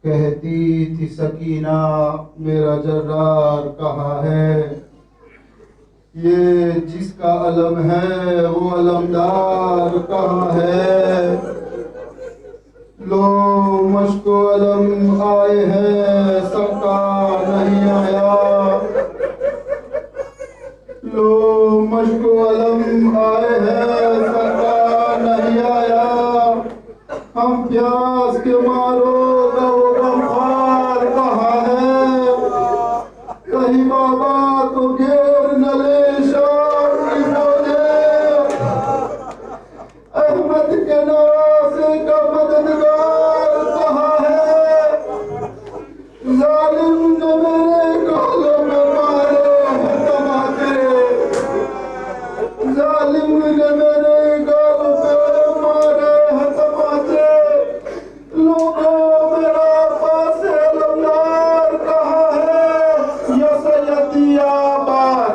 کہتی تھی سکینہ میرا جرار کہاں ہے, یہ جس کا علم ہے وہ علمدار کہاں ہے. لو مشک و علم آئے ہیں سب کا نہیں آیا, لو مشک و علم ظالم نے میرے گالوں میں مارے ہیں تماچے، ظالم نے میرے گالوں پہ مارے ہیں تماچے، لوگوں میرا پاس علمدار کہاں ہے یا سیدی آباد،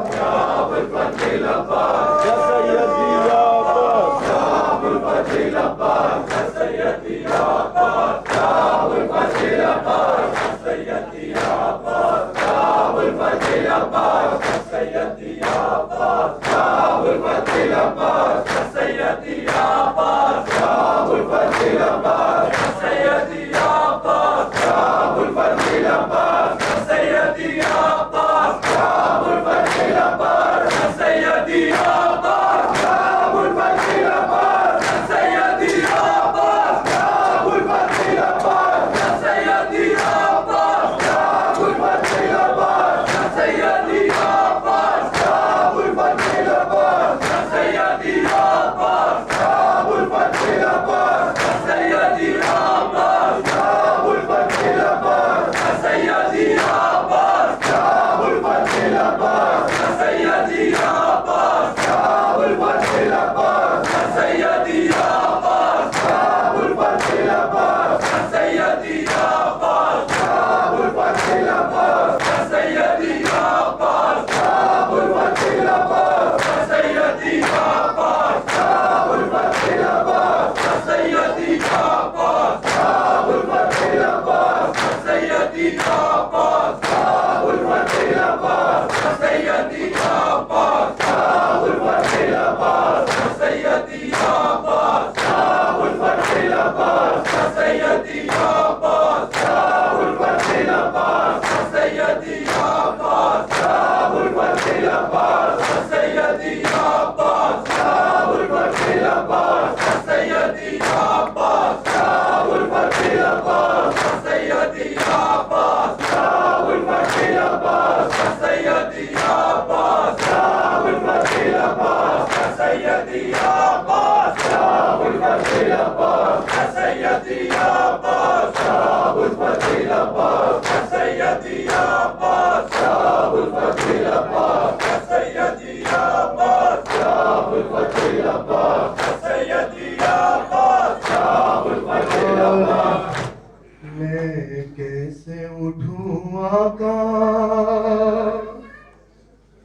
میں کیسے اٹھوں آقا،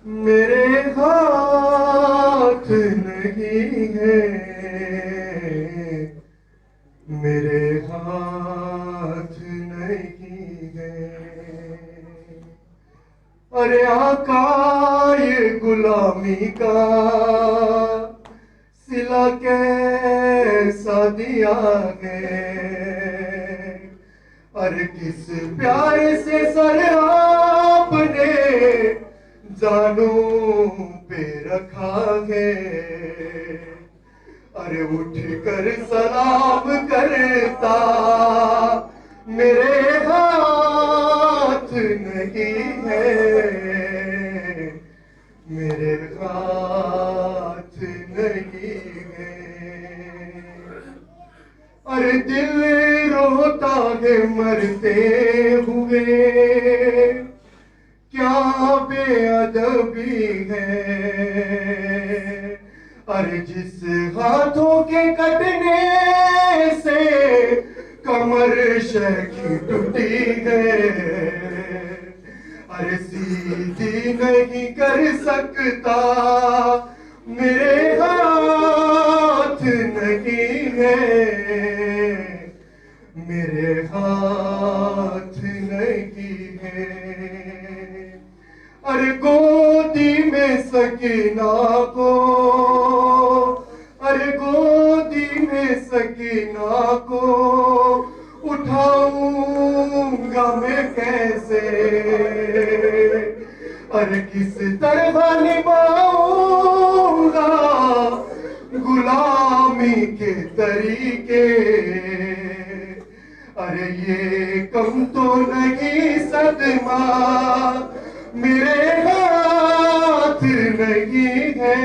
میرے ہاتھ نہیں ہے، میرے ہاتھ نہیں ہے، ارے آقا یہ غلامی کا صلہ کیسا دیا ہے، ارے کس پیارے سے سر آپ نے جانوں پہ رکھا ہے، ارے اٹھ کر سلام کرتا میرے ہاتھ نہیں ہے، میرے ہاتھ نہیں ہے، ارے دل روتا ہے مرتے ہوئے، کیا بے ادبی ہے، ارے جس ہاتھوں کے کٹنے سے کمر شیخی ٹوٹی ہے، ارے سیدھی نہیں کر سکتا میرے ہاتھ نہیں ہے، میرے ہاتھ نہیں ہے، ارے گودی میں سکینہ کو، ارے گودی میں سکینہ کو اٹھاؤں گا میں کیسے، ارے کس طرح نبھاؤں گا غلامی کے طریقے، ارے یہ کم تو نہیں صدمہ میرے ہاتھ نہیں ہے،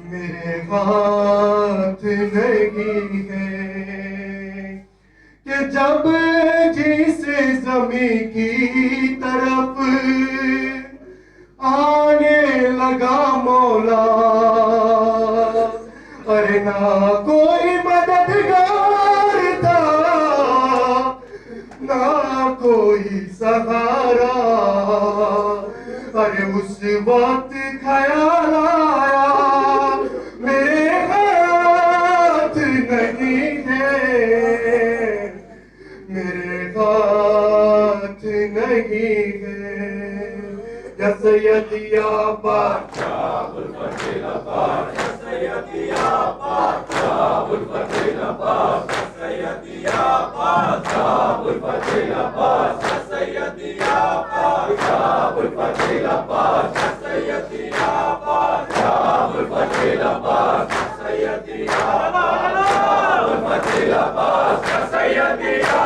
میرے ہاتھ نہیں ہے، کہ جب جی سے کی طرف آنے لگا مولا، ارے نہ کوئی مددگار تھا نہ کوئی سہارا، ارے اس وقت خیال آیا میرے ہاتھ نہیں ہے، میرے ہاتھ نہیں ہے، یا سید یا بادشاہ ابوالفتح العباس، یا سید یا بادشاہ ابوالفتح العباس، یا سید یا بادشاہ ابوالفتح العباس، یا سید یا بادشاہ ابوالفتح العباس، یا سید یا بادشاہ ابوالفتح العباس، یا سید یا بادشاہ ابوالفتح العباس، یا سید یا